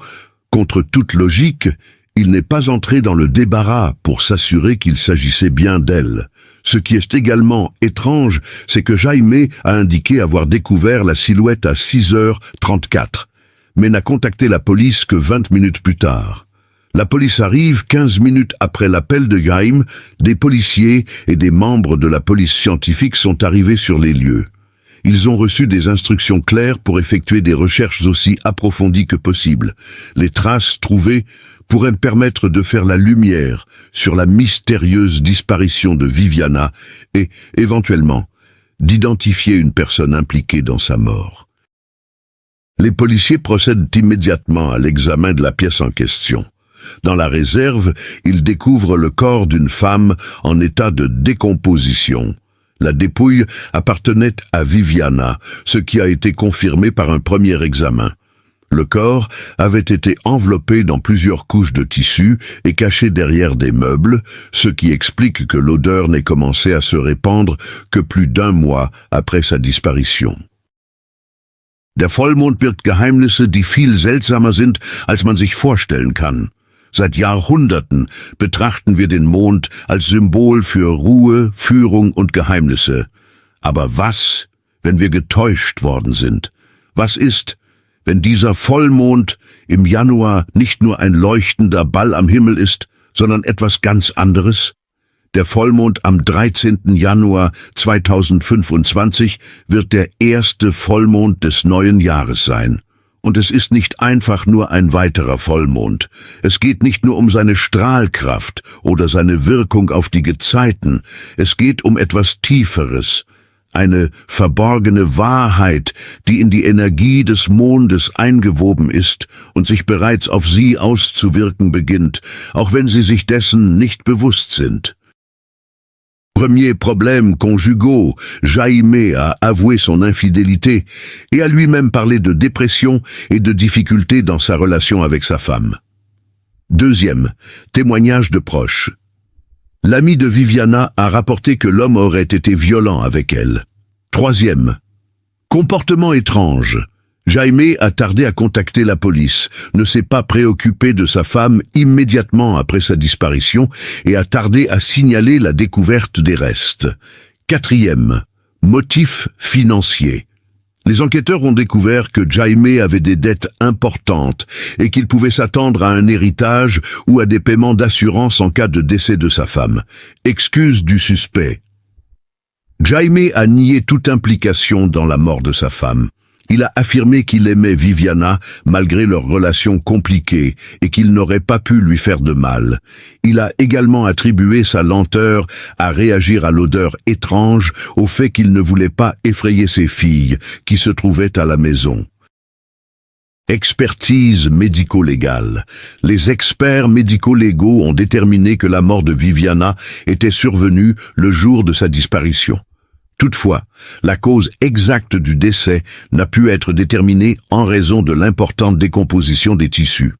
contre toute logique, il n'est pas entré dans le débarras pour s'assurer qu'il s'agissait bien d'elle. Ce qui est également étrange, c'est que Jaime a indiqué avoir découvert la silhouette à 6h34, mais n'a contacté la police que 20 minutes plus tard. La police arrive 15 minutes après l'appel de Jaime, des policiers et des membres de la police scientifique sont arrivés sur les lieux. Ils ont reçu des instructions claires pour effectuer des recherches aussi approfondies que possible. Les traces trouvées pourraient permettre de faire la lumière sur la mystérieuse disparition de Viviana et, éventuellement, d'identifier une personne impliquée dans sa mort. Les policiers procèdent immédiatement à l'examen de la pièce en question. Dans la réserve, ils découvrent le corps d'une femme en état de décomposition. La dépouille appartenait à Viviana, ce qui a été confirmé par un premier examen. Le corps avait été enveloppé dans plusieurs couches de tissu et caché derrière des meubles, ce qui explique que l'odeur n'ait commencé à se répandre que plus d'1 mois après sa disparition. Der Vollmond birgt Geheimnisse, die viel seltsamer sind, als man sich vorstellen kann. Seit Jahrhunderten betrachten wir den Mond als Symbol für Ruhe, Führung und Geheimnisse. Aber was, wenn wir getäuscht worden sind? Was ist, wenn dieser Vollmond im Januar nicht nur ein leuchtender Ball am Himmel ist, sondern etwas ganz anderes? Der Vollmond am 13. Januar 2025 wird der erste Vollmond des neuen Jahres sein. Und es ist nicht einfach nur ein weiterer Vollmond. Es geht nicht nur um seine Strahlkraft oder seine Wirkung auf die Gezeiten. Es geht um etwas Tieferes. eine verborgene Wahrheit, die in die Energie des Mondes eingewoben ist und sich bereits auf sie auszuwirken beginnt, auch wenn sie sich dessen nicht bewusst sind. Premiers problèmes conjugaux, Jaime a avoué son infidélité et a lui-même parlé de dépression et de difficultés dans sa relation avec sa femme. Deuxième, témoignage de proches. L'ami de Viviana a rapporté que l'homme aurait été violent avec elle. Troisième, comportement étrange. Jaime a tardé à contacter la police, ne s'est pas préoccupé de sa femme immédiatement après sa disparition et a tardé à signaler la découverte des restes. Quatrième, motif financier. Les enquêteurs ont découvert que Jaime avait des dettes importantes et qu'il pouvait s'attendre à un héritage ou à des paiements d'assurance en cas de décès de sa femme. Excuse du suspect. Jaime a nié toute implication dans la mort de sa femme. Il a affirmé qu'il aimait Viviana malgré leur relation compliquée et qu'il n'aurait pas pu lui faire de mal. Il a également attribué sa lenteur à réagir à l'odeur étrange au fait qu'il ne voulait pas effrayer ses filles qui se trouvaient à la maison. Expertise médico-légale. Les experts médico-légaux ont déterminé que la mort de Viviana était survenue le jour de sa disparition. Toutefois, la cause exacte du décès n'a pu être déterminée en raison de l'importante décomposition des tissus.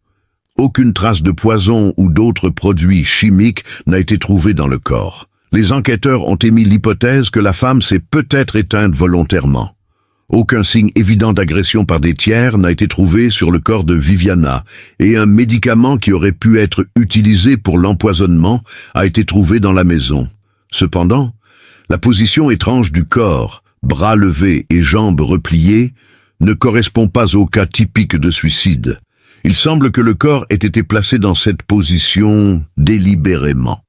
Aucune trace de poison ou d'autres produits chimiques n'a été trouvée dans le corps. Les enquêteurs ont émis l'hypothèse que la femme s'est peut-être éteinte volontairement. Aucun signe évident d'agression par des tiers n'a été trouvé sur le corps de Viviana et un médicament qui aurait pu être utilisé pour l'empoisonnement a été trouvé dans la maison. Cependant, la position étrange du corps, bras levés et jambes repliées, ne correspond pas au cas typique de suicide. Il semble que le corps ait été placé dans cette position délibérément.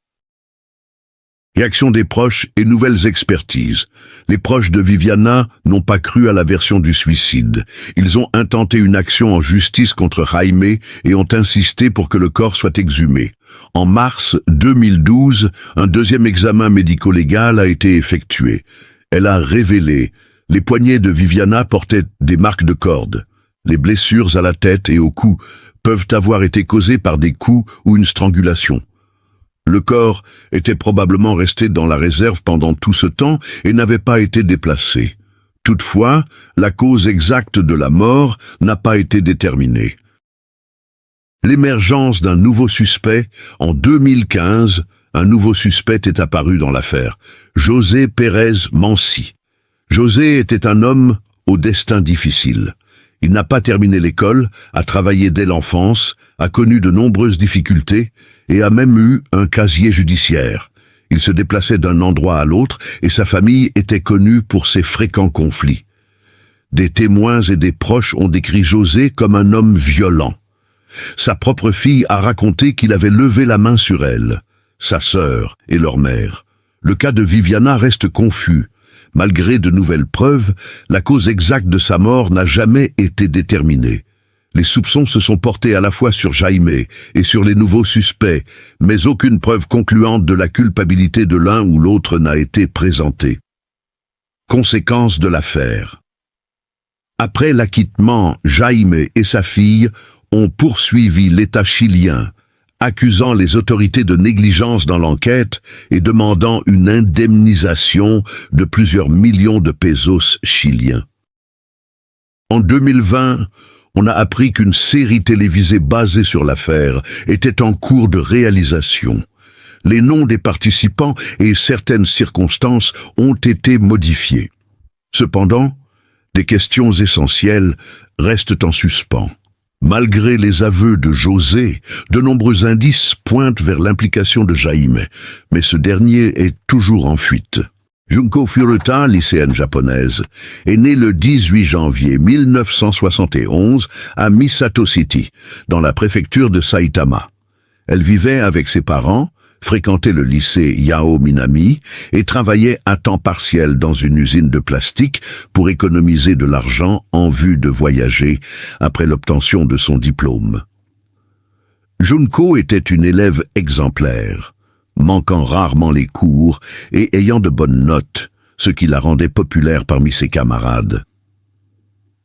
Réaction des proches et nouvelles expertises. Les proches de Viviana n'ont pas cru à la version du suicide. Ils ont intenté une action en justice contre Jaime et ont insisté pour que le corps soit exhumé. En mars 2012, un deuxième examen médico-légal a été effectué. Elle a révélé les poignets de Viviana portaient des marques de cordes. Les blessures à la tête et au cou peuvent avoir été causées par des coups ou une strangulation. Le corps était probablement resté dans la réserve pendant tout ce temps et n'avait pas été déplacé. Toutefois, la cause exacte de la mort n'a pas été déterminée. L'émergence d'un nouveau suspect, en 2015, un nouveau suspect est apparu dans l'affaire, José Pérez Mansi. José était un homme au destin difficile. Il n'a pas terminé l'école, a travaillé dès l'enfance, a connu de nombreuses difficultés et a même eu un casier judiciaire. Il se déplaçait d'un endroit à l'autre et sa famille était connue pour ses fréquents conflits. Des témoins et des proches ont décrit José comme un homme violent. Sa propre fille a raconté qu'il avait levé la main sur elle, sa sœur et leur mère. Le cas de Viviana reste confus. Malgré de nouvelles preuves, la cause exacte de sa mort n'a jamais été déterminée. Les soupçons se sont portés à la fois sur Jaime et sur les nouveaux suspects, mais aucune preuve concluante de la culpabilité de l'un ou l'autre n'a été présentée. Conséquences de l'affaire. Après l'acquittement, Jaime et sa fille ont poursuivi l'État chilien, accusant les autorités de négligence dans l'enquête et demandant une indemnisation de plusieurs millions de pesos chiliens. En 2020, on a appris qu'une série télévisée basée sur l'affaire était en cours de réalisation. Les noms des participants et certaines circonstances ont été modifiés. Cependant, des questions essentielles restent en suspens. Malgré les aveux de José, de nombreux indices pointent vers l'implication de Jaime, mais ce dernier est toujours en fuite. Junko Furuta, lycéenne japonaise, est née le 18 janvier 1971 à Misato City, dans la préfecture de Saitama. Elle vivait avec ses parents, fréquentait le lycée Yao Minami et travaillait à temps partiel dans une usine de plastique pour économiser de l'argent en vue de voyager après l'obtention de son diplôme. Junko était une élève exemplaire, manquant rarement les cours et ayant de bonnes notes. ce qui la rendait populaire parmi ses camarades.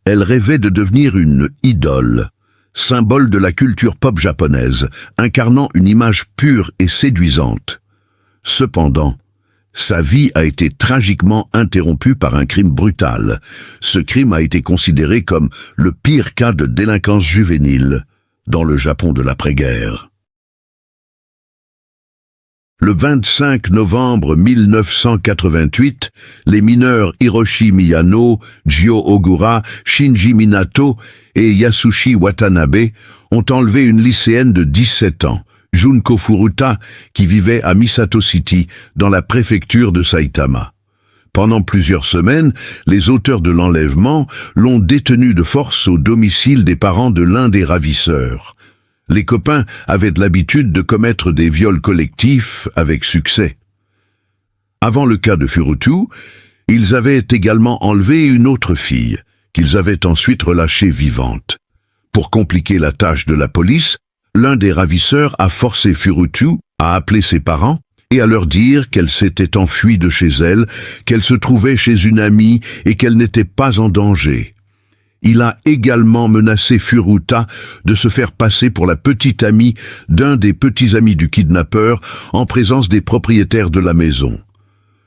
Elle rêvait de devenir une idole, symbole de la culture pop japonaise, incarnant une image pure et séduisante. Cependant, sa vie a été tragiquement interrompue par un crime brutal. Ce crime a été considéré comme le pire cas de délinquance juvénile dans le Japon de l'après-guerre. Le 25 novembre 1988, les mineurs Hiroshi Miyano, Jyo Ogura, Shinji Minato et Yasushi Watanabe ont enlevé une lycéenne de 17 ans, Junko Furuta, qui vivait à Misato City, dans la préfecture de Saitama. Pendant plusieurs semaines, les auteurs de l'enlèvement l'ont détenue de force au domicile des parents de l'un des ravisseurs. Les copains avaient l'habitude de commettre des viols collectifs avec succès. Avant le cas de Furutu, ils avaient également enlevé une autre fille, qu'ils avaient ensuite relâchée vivante. Pour compliquer la tâche de la police, l'un des ravisseurs a forcé Furutu à appeler ses parents et à leur dire qu'elle s'était enfuie de chez elle, qu'elle se trouvait chez une amie et qu'elle n'était pas en danger. Il a également menacé Furuta de se faire passer pour la petite amie d'un des petits amis du kidnappeur en présence des propriétaires de la maison.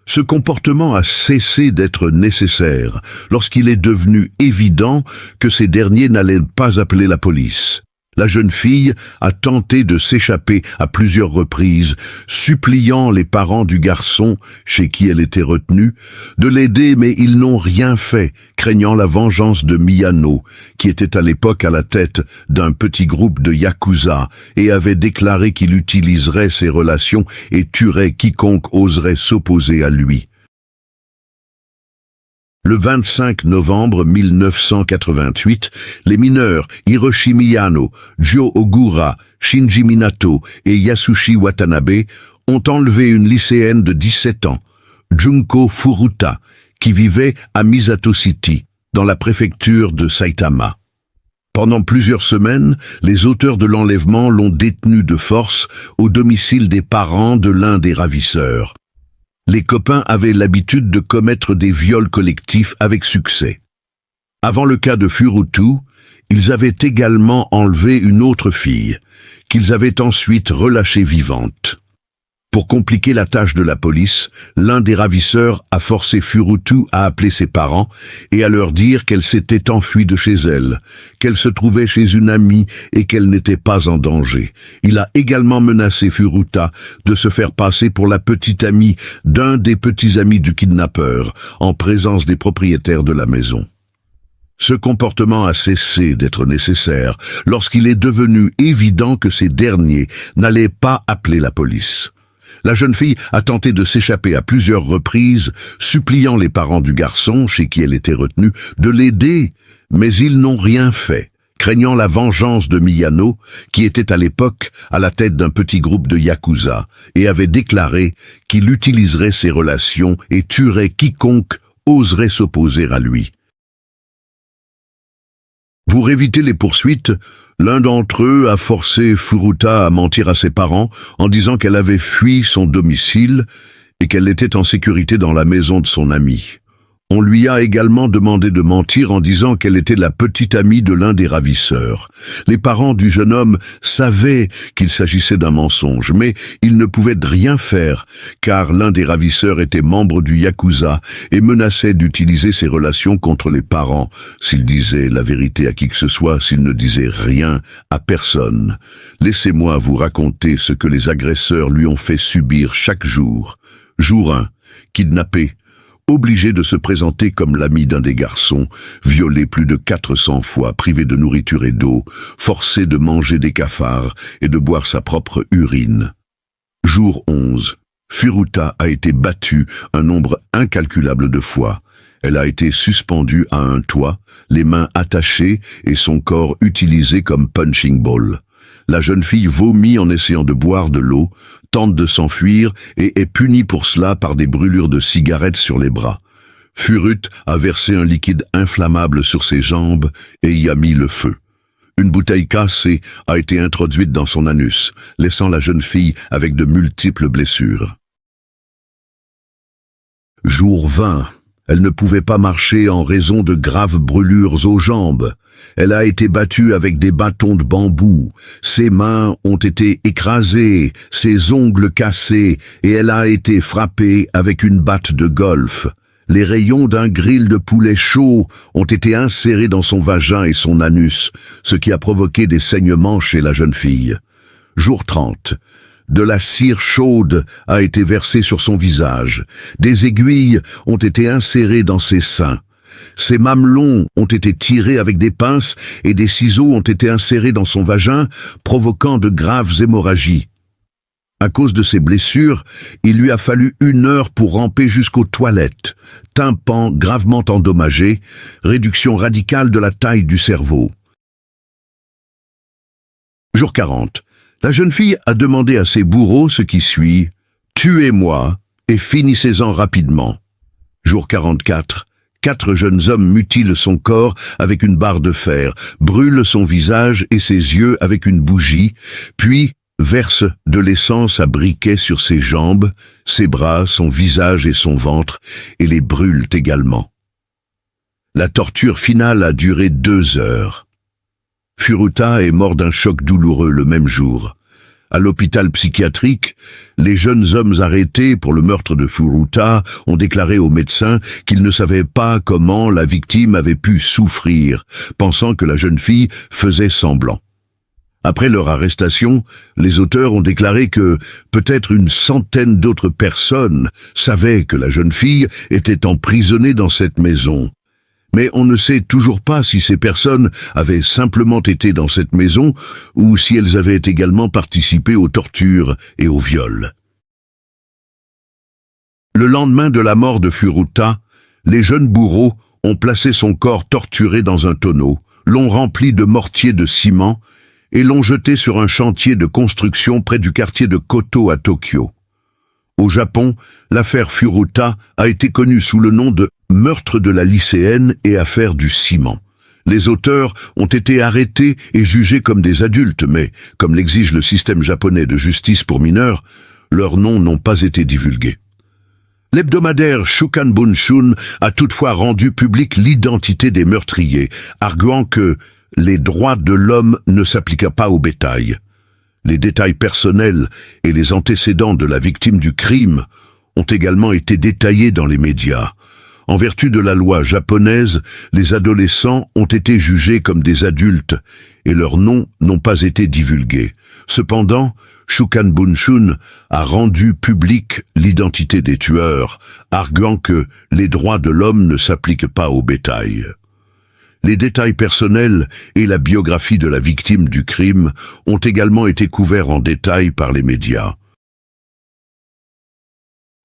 Ce comportement a cessé d'être nécessaire lorsqu'il est devenu évident que ces derniers n'allaient pas appeler la police. La jeune fille a tenté de s'échapper à plusieurs reprises, suppliant les parents du garçon, chez qui elle était retenue, de l'aider, mais ils n'ont rien fait, craignant la vengeance de Miyano, qui était à l'époque à la tête d'un petit groupe de Yakuza et avait déclaré qu'il utiliserait ses relations et tuerait quiconque oserait s'opposer à lui. Le 25 novembre 1988, les mineurs Hiroshi Miyano, Jyo Ogura, Shinji Minato et Yasushi Watanabe ont enlevé une lycéenne de 17 ans, Junko Furuta, qui vivait à Misato City, dans la préfecture de Saitama. Pendant plusieurs semaines, les auteurs de l'enlèvement l'ont détenue de force au domicile des parents de l'un des ravisseurs. Les copains avaient l'habitude de commettre des viols collectifs avec succès. Avant le cas de Furutu, ils avaient également enlevé une autre fille, qu'ils avaient ensuite relâchée vivante. Pour compliquer la tâche de la police, l'un des ravisseurs a forcé Furutu à appeler ses parents et à leur dire qu'elle s'était enfuie de chez elle, qu'elle se trouvait chez une amie et qu'elle n'était pas en danger. Il a également menacé Furuta de se faire passer pour la petite amie d'un des petits amis du kidnappeur, en présence des propriétaires de la maison. Ce comportement a cessé d'être nécessaire lorsqu'il est devenu évident que ces derniers n'allaient pas appeler la police. La jeune fille a tenté de s'échapper à plusieurs reprises, suppliant les parents du garçon, chez qui elle était retenue, de l'aider, mais ils n'ont rien fait, craignant la vengeance de Miyano, qui était à l'époque à la tête d'un petit groupe de Yakuza, et avait déclaré qu'il utiliserait ses relations et tuerait quiconque oserait s'opposer à lui. Pour éviter les poursuites, l'un d'entre eux a forcé Furuta à mentir à ses parents en disant qu'elle avait fui son domicile et qu'elle était en sécurité dans la maison de son ami. On lui a également demandé de mentir en disant qu'elle était la petite amie de l'un des ravisseurs. Les parents du jeune homme savaient qu'il s'agissait d'un mensonge, mais ils ne pouvaient rien faire, car l'un des ravisseurs était membre du Yakuza et menaçait d'utiliser ses relations contre les parents s'il disait la vérité à qui que ce soit, s'il ne disait rien à personne. Laissez-moi vous raconter ce que les agresseurs lui ont fait subir chaque jour. Jour 1, kidnappé. Obligé de se présenter comme l'ami d'un des garçons, violé plus de 400 fois, privé de nourriture et d'eau, forcé de manger des cafards et de boire sa propre urine. Jour 11. Furuta a été battue un nombre incalculable de fois. Elle a été suspendue à un toit, les mains attachées et son corps utilisé comme punching ball. La jeune fille vomit en essayant de boire de l'eau, tente de s'enfuir et est punie pour cela par des brûlures de cigarettes sur les bras. Furut a versé un liquide inflammable sur ses jambes et y a mis le feu. Une bouteille cassée a été introduite dans son anus, laissant la jeune fille avec de multiples blessures. Jour 20. Elle ne pouvait pas marcher en raison de graves brûlures aux jambes. Elle a été battue avec des bâtons de bambou. Ses mains ont été écrasées, ses ongles cassés, et elle a été frappée avec une batte de golf. Les rayons d'un grill de poulet chaud ont été insérés dans son vagin et son anus, ce qui a provoqué des saignements chez la jeune fille. Jour 30. De la cire chaude a été versée sur son visage. Des aiguilles ont été insérées dans ses seins. Ses mamelons ont été tirés avec des pinces et des ciseaux ont été insérés dans son vagin, provoquant de graves hémorragies. À cause de ces blessures, il lui a fallu 1 heure pour ramper jusqu'aux toilettes. Tympan gravement endommagé, réduction radicale de la taille du cerveau. Jour 40. La jeune fille a demandé à ses bourreaux ce qui suit « Tuez-moi et finissez-en rapidement ». Jour 44. 4 jeunes hommes mutilent son corps avec une barre de fer, brûlent son visage et ses yeux avec une bougie, puis versent de l'essence à briquet sur ses jambes, ses bras, son visage et son ventre, et les brûlent également. La torture finale a duré 2 heures. Furuta est mort d'un choc douloureux le même jour. À l'hôpital psychiatrique, les jeunes hommes arrêtés pour le meurtre de Furuta ont déclaré aux médecins qu'ils ne savaient pas comment la victime avait pu souffrir, pensant que la jeune fille faisait semblant. Après leur arrestation, les auteurs ont déclaré que peut-être une centaine d'autres personnes savaient que la jeune fille était emprisonnée dans cette maison. Mais on ne sait toujours pas si ces personnes avaient simplement été dans cette maison ou si elles avaient également participé aux tortures et aux viols. Le lendemain de la mort de Furuta, les jeunes bourreaux ont placé son corps torturé dans un tonneau, l'ont rempli de mortier de ciment et l'ont jeté sur un chantier de construction près du quartier de Koto à Tokyo. Au Japon, l'affaire Furuta a été connue sous le nom de « meurtre de la lycéenne et affaire du ciment ». Les auteurs ont été arrêtés et jugés comme des adultes, mais, comme l'exige le système japonais de justice pour mineurs, leurs noms n'ont pas été divulgués. L'hebdomadaire Shukan Bunshun a toutefois rendu publique l'identité des meurtriers, arguant que les droits de l'homme ne s'appliquaient pas au bétail. Les détails personnels et les antécédents de la victime du crime ont également été détaillés dans les médias. En vertu de la loi japonaise, les adolescents ont été jugés comme des adultes et leurs noms n'ont pas été divulgués. Cependant, Shukan Bunshun a rendu publique l'identité des tueurs, arguant que les droits de l'homme ne s'appliquent pas au bétail. Les détails personnels et la biographie de la victime du crime ont également été couverts en détail par les médias.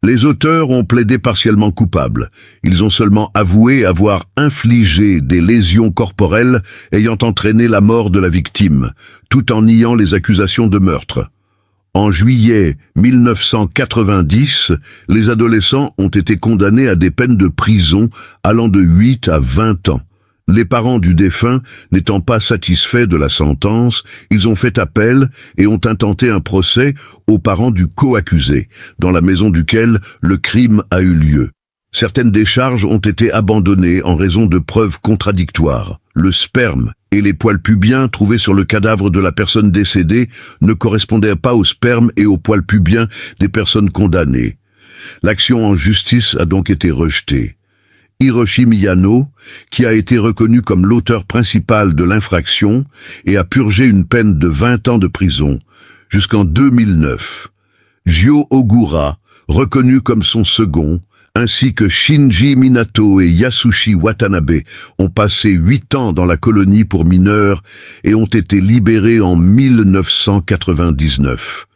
Les auteurs ont plaidé partiellement coupables. Ils ont seulement avoué avoir infligé des lésions corporelles ayant entraîné la mort de la victime, tout en niant les accusations de meurtre. En juillet 1990, les adolescents ont été condamnés à des peines de prison allant de 8 à 20 ans. Les parents du défunt, n'étant pas satisfaits de la sentence, ils ont fait appel et ont intenté un procès aux parents du co-accusé, dans la maison duquel le crime a eu lieu. Certaines des charges ont été abandonnées en raison de preuves contradictoires. Le sperme et les poils pubiens trouvés sur le cadavre de la personne décédée ne correspondaient pas au sperme et aux poils pubiens des personnes condamnées. L'action en justice a donc été rejetée. Hiroshi Miyano, qui a été reconnu comme l'auteur principal de l'infraction et a purgé une peine de 20 ans de prison, jusqu'en 2009. Jyo Ogura, reconnu comme son second, ainsi que Shinji Minato et Yasushi Watanabe ont passé 8 ans dans la colonie pour mineurs et ont été libérés en 1999.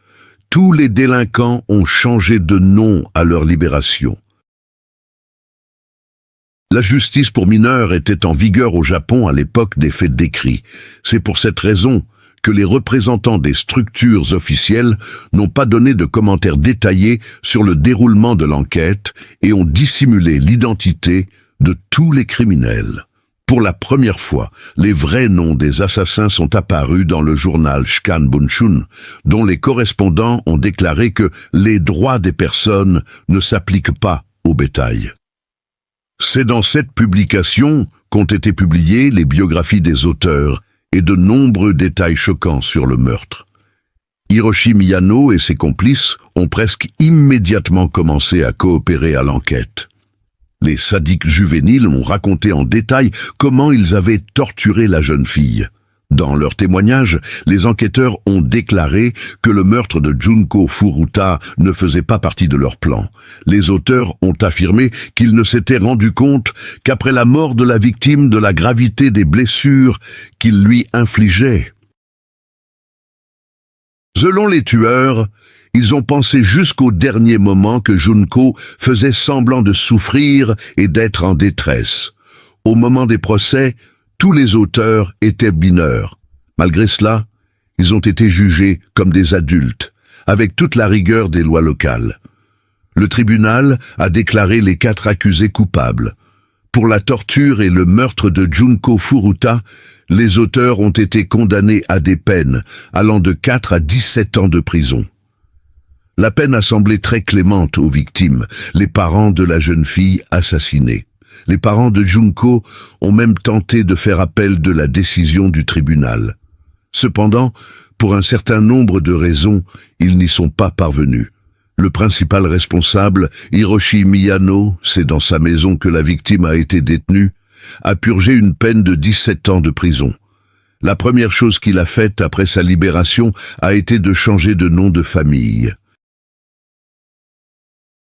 Tous les délinquants ont changé de nom à leur libération. La justice pour mineurs était en vigueur au Japon à l'époque des faits décrits. C'est pour cette raison que les représentants des structures officielles n'ont pas donné de commentaires détaillés sur le déroulement de l'enquête et ont dissimulé l'identité de tous les criminels. Pour la première fois, les vrais noms des assassins sont apparus dans le journal Shukan Bunshun, dont les correspondants ont déclaré que les droits des personnes ne s'appliquent pas au bétail. C'est dans cette publication qu'ont été publiées les biographies des auteurs et de nombreux détails choquants sur le meurtre. Hiroshi Miyano et ses complices ont presque immédiatement commencé à coopérer à l'enquête. Les sadiques juvéniles ont raconté en détail comment ils avaient torturé la jeune fille. Dans leur témoignage, les enquêteurs ont déclaré que le meurtre de Junko Furuta ne faisait pas partie de leur plan. Les auteurs ont affirmé qu'ils ne s'étaient rendus compte qu'après la mort de la victime de la gravité des blessures qu'ils lui infligeaient. Selon les tueurs, ils ont pensé jusqu'au dernier moment que Junko faisait semblant de souffrir et d'être en détresse. Au moment des procès, tous les auteurs étaient mineurs. Malgré cela, ils ont été jugés comme des adultes, avec toute la rigueur des lois locales. Le tribunal a déclaré les 4 accusés coupables. Pour la torture et le meurtre de Junko Furuta, les auteurs ont été condamnés à des peines allant de 4 à 17 ans de prison. La peine a semblé très clémente aux victimes, les parents de la jeune fille assassinée. Les parents de Junko ont même tenté de faire appel de la décision du tribunal. Cependant, pour un certain nombre de raisons, ils n'y sont pas parvenus. Le principal responsable, Hiroshi Miyano, c'est dans sa maison que la victime a été détenue, a purgé une peine de 17 ans de prison. La première chose qu'il a faite après sa libération a été de changer de nom de famille.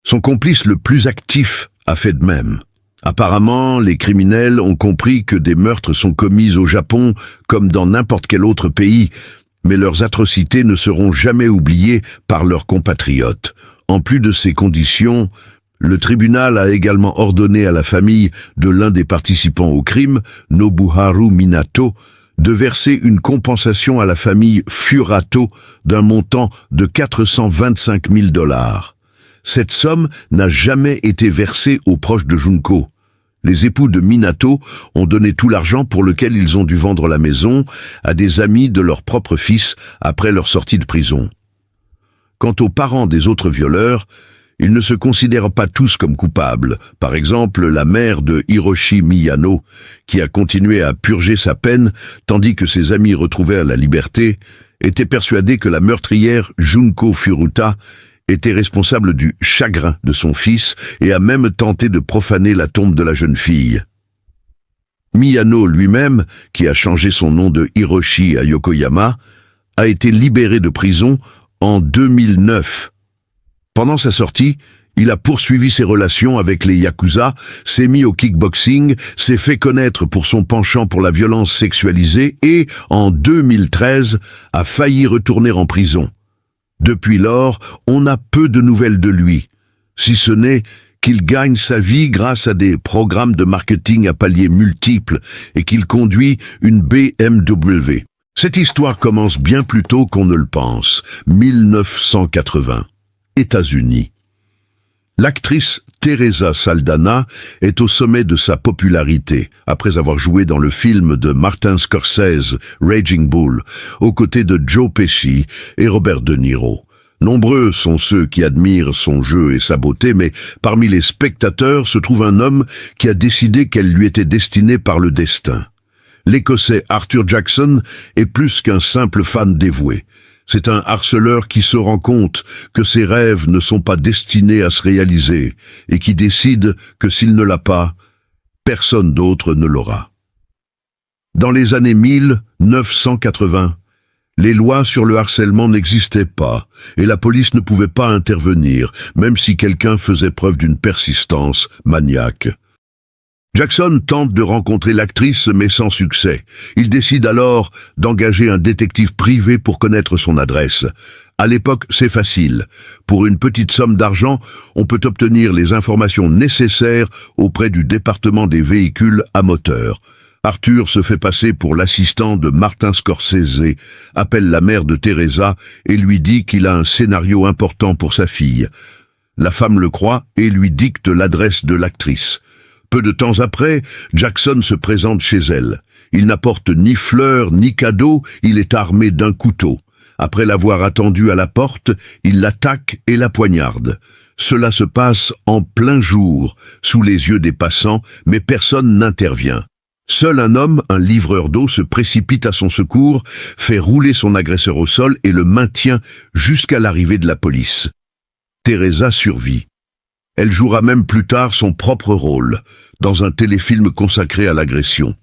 Son complice le plus actif a fait de même. Apparemment, les criminels ont compris que des meurtres sont commis au Japon comme dans n'importe quel autre pays, mais leurs atrocités ne seront jamais oubliées par leurs compatriotes. En plus de ces conditions, le tribunal a également ordonné à la famille de l'un des participants au crime, Nobuharu Minato, de verser une compensation à la famille Furato d'un montant de 425 000 $. Cette somme n'a jamais été versée aux proches de Junko. Les époux de Minato ont donné tout l'argent pour lequel ils ont dû vendre la maison à des amis de leur propre fils après leur sortie de prison. Quant aux parents des autres violeurs, ils ne se considèrent pas tous comme coupables. Par exemple, la mère de Hiroshi Miyano, qui a continué à purger sa peine tandis que ses amis retrouvaient la liberté, était persuadée que la meurtrière Junko Furuta était responsable du chagrin de son fils et a même tenté de profaner la tombe de la jeune fille. Miyano lui-même, qui a changé son nom de Hiroshi à Yokoyama, a été libéré de prison en 2009. Pendant sa sortie, il a poursuivi ses relations avec les Yakuza, s'est mis au kickboxing, s'est fait connaître pour son penchant pour la violence sexualisée et, en 2013, a failli retourner en prison. Depuis lors, on a peu de nouvelles de lui, si ce n'est qu'il gagne sa vie grâce à des programmes de marketing à paliers multiples et qu'il conduit une BMW. Cette histoire commence bien plus tôt qu'on ne le pense. 1980, États-Unis. L'actrice Teresa Saldana est au sommet de sa popularité, après avoir joué dans le film de Martin Scorsese, Raging Bull, aux côtés de Joe Pesci et Robert De Niro. Nombreux sont ceux qui admirent son jeu et sa beauté, mais parmi les spectateurs se trouve un homme qui a décidé qu'elle lui était destinée par le destin. L'Écossais Arthur Jackson est plus qu'un simple fan dévoué. C'est un harceleur qui se rend compte que ses rêves ne sont pas destinés à se réaliser et qui décide que s'il ne l'a pas, personne d'autre ne l'aura. Dans les années 1980, les lois sur le harcèlement n'existaient pas et la police ne pouvait pas intervenir, même si quelqu'un faisait preuve d'une persistance maniaque. Jackson tente de rencontrer l'actrice, mais sans succès. Il décide alors d'engager un détective privé pour connaître son adresse. À l'époque, c'est facile. Pour une petite somme d'argent, on peut obtenir les informations nécessaires auprès du département des véhicules à moteur. Arthur se fait passer pour l'assistant de Martin Scorsese, appelle la mère de Teresa et lui dit qu'il a un scénario important pour sa fille. La femme le croit et lui dicte l'adresse de l'actrice. Peu de temps après, Jackson se présente chez elle. Il n'apporte ni fleurs ni cadeaux, il est armé d'un couteau. Après l'avoir attendue à la porte, il l'attaque et la poignarde. Cela se passe en plein jour, sous les yeux des passants, mais personne n'intervient. Seul un homme, un livreur d'eau, se précipite à son secours, fait rouler son agresseur au sol et le maintient jusqu'à l'arrivée de la police. Teresa survit. Elle jouera même plus tard son propre rôle, dans un téléfilm consacré à l'agression.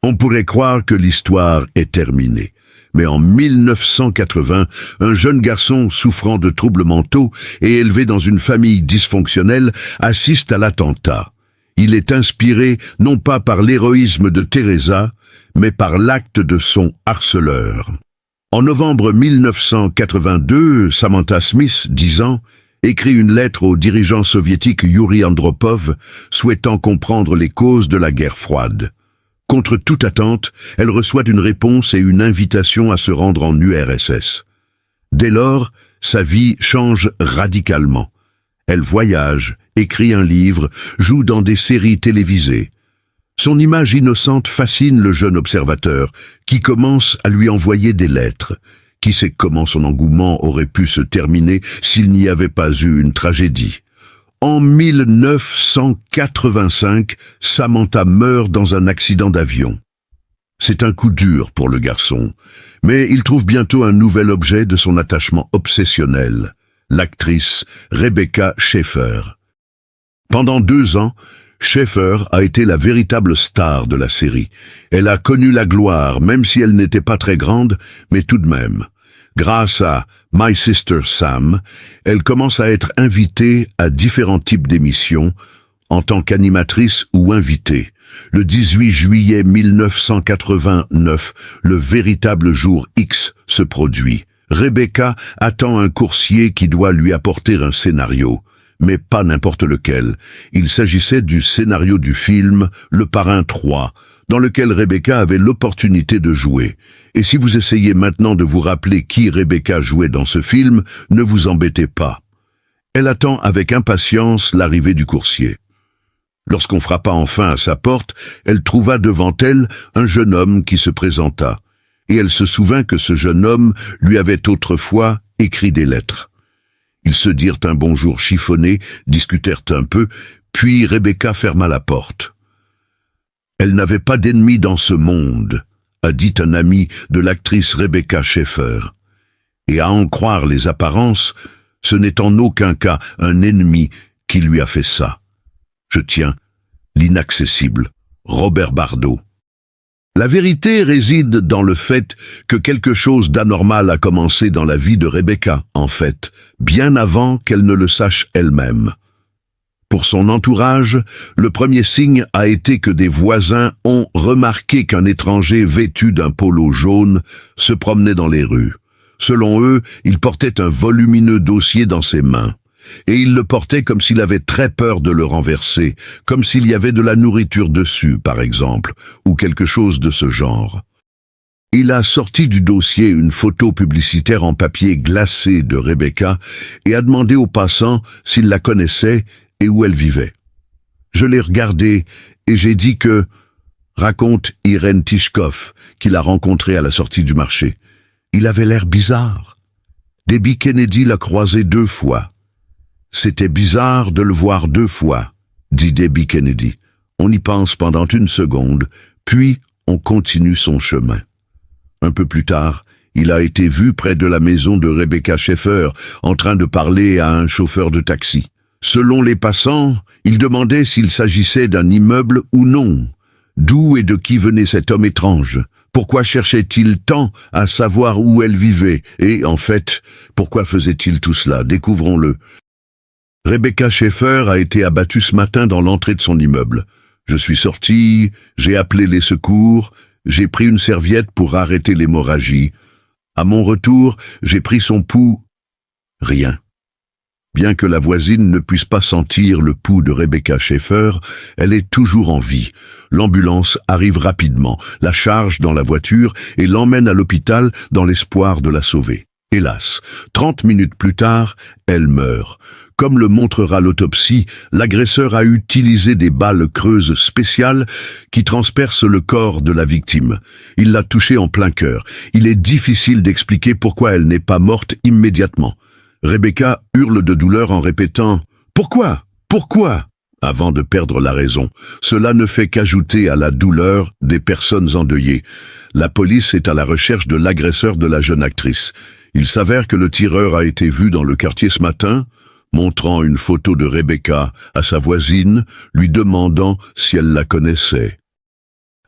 On pourrait croire que l'histoire est terminée. Mais en 1980, un jeune garçon souffrant de troubles mentaux et élevé dans une famille dysfonctionnelle assiste à l'attentat. Il est inspiré non pas par l'héroïsme de Teresa, mais par l'acte de son harceleur. En novembre 1982, Samantha Smith, 10 ans, écrit une lettre au dirigeant soviétique Yuri Andropov, souhaitant comprendre les causes de la guerre froide. Contre toute attente, elle reçoit une réponse et une invitation à se rendre en URSS. Dès lors, sa vie change radicalement. Elle voyage, écrit un livre, joue dans des séries télévisées. Son image innocente fascine le jeune observateur, qui commence à lui envoyer des lettres. Qui sait comment son engouement aurait pu se terminer s'il n'y avait pas eu une tragédie. En 1985, Samantha meurt dans un accident d'avion. C'est un coup dur pour le garçon, mais il trouve bientôt un nouvel objet de son attachement obsessionnel, l'actrice Rebecca Schaeffer. Pendant 2 ans, Schaeffer a été la véritable star de la série. Elle a connu la gloire, même si elle n'était pas très grande, mais tout de même. Grâce à My Sister Sam, elle commence à être invitée à différents types d'émissions, en tant qu'animatrice ou invitée. Le 18 juillet 1989, le véritable jour X se produit. Rebecca attend un coursier qui doit lui apporter un scénario, mais pas n'importe lequel. Il s'agissait du scénario du film Le Parrain 3, dans lequel Rebecca avait l'opportunité de jouer. Et si vous essayez maintenant de vous rappeler qui Rebecca jouait dans ce film, ne vous embêtez pas. Elle attend avec impatience l'arrivée du coursier. Lorsqu'on frappa enfin à sa porte, elle trouva devant elle un jeune homme qui se présenta. Et elle se souvint que ce jeune homme lui avait autrefois écrit des lettres. Ils se dirent un bonjour chiffonné, discutèrent un peu, puis Rebecca ferma la porte. Elle n'avait pas d'ennemi dans ce monde, a dit un ami de l'actrice Rebecca Schaeffer. Et à en croire les apparences, ce n'est en aucun cas un ennemi qui lui a fait ça. Je tiens, l'inaccessible, Robert Bardot. La vérité réside dans le fait que quelque chose d'anormal a commencé dans la vie de Rebecca, en fait, bien avant qu'elle ne le sache elle-même. Pour son entourage, le premier signe a été que des voisins ont remarqué qu'un étranger vêtu d'un polo jaune se promenait dans les rues. Selon eux, il portait un volumineux dossier dans ses mains. Et il le portait comme s'il avait très peur de le renverser, comme s'il y avait de la nourriture dessus, par exemple, ou quelque chose de ce genre. Il a sorti du dossier une photo publicitaire en papier glacé de Rebecca et a demandé aux passants s'ils la connaissaient et où elle vivait. Je l'ai regardée et j'ai dit que, raconte Irène Tishkov, qu'il a rencontré à la sortie du marché. Il avait l'air bizarre. Debbie Kennedy l'a croisé 2 fois. C'était bizarre de le voir 2 fois, dit Debbie Kennedy. On y pense pendant 1 seconde, puis on continue son chemin. Un peu plus tard, il a été vu près de la maison de Rebecca Schaeffer, en train de parler à un chauffeur de taxi. Selon les passants, il demandait s'il s'agissait d'un immeuble ou non. D'où et de qui venait cet homme étrange? Pourquoi cherchait-il tant à savoir où elle vivait? Et, en fait, pourquoi faisait-il tout cela? Découvrons-le. Rebecca Schaeffer a été abattue ce matin dans l'entrée de son immeuble. Je suis sorti, j'ai appelé les secours, j'ai pris une serviette pour arrêter l'hémorragie. À mon retour, j'ai pris son pouls. Rien. Bien que la voisine ne puisse pas sentir le pouls de Rebecca Schaeffer, elle est toujours en vie. L'ambulance arrive rapidement, la charge dans la voiture et l'emmène à l'hôpital dans l'espoir de la sauver. Hélas, 30 minutes plus tard, elle meurt. Comme le montrera l'autopsie, l'agresseur a utilisé des balles creuses spéciales qui transpercent le corps de la victime. Il l'a touchée en plein cœur. Il est difficile d'expliquer pourquoi elle n'est pas morte immédiatement. Rebecca hurle de douleur en répétant « Pourquoi? Pourquoi ?» avant de perdre la raison. Cela ne fait qu'ajouter à la douleur des personnes endeuillées. La police est à la recherche de l'agresseur de la jeune actrice. Il s'avère que le tireur a été vu dans le quartier ce matin, montrant une photo de Rebecca à sa voisine, lui demandant si elle la connaissait.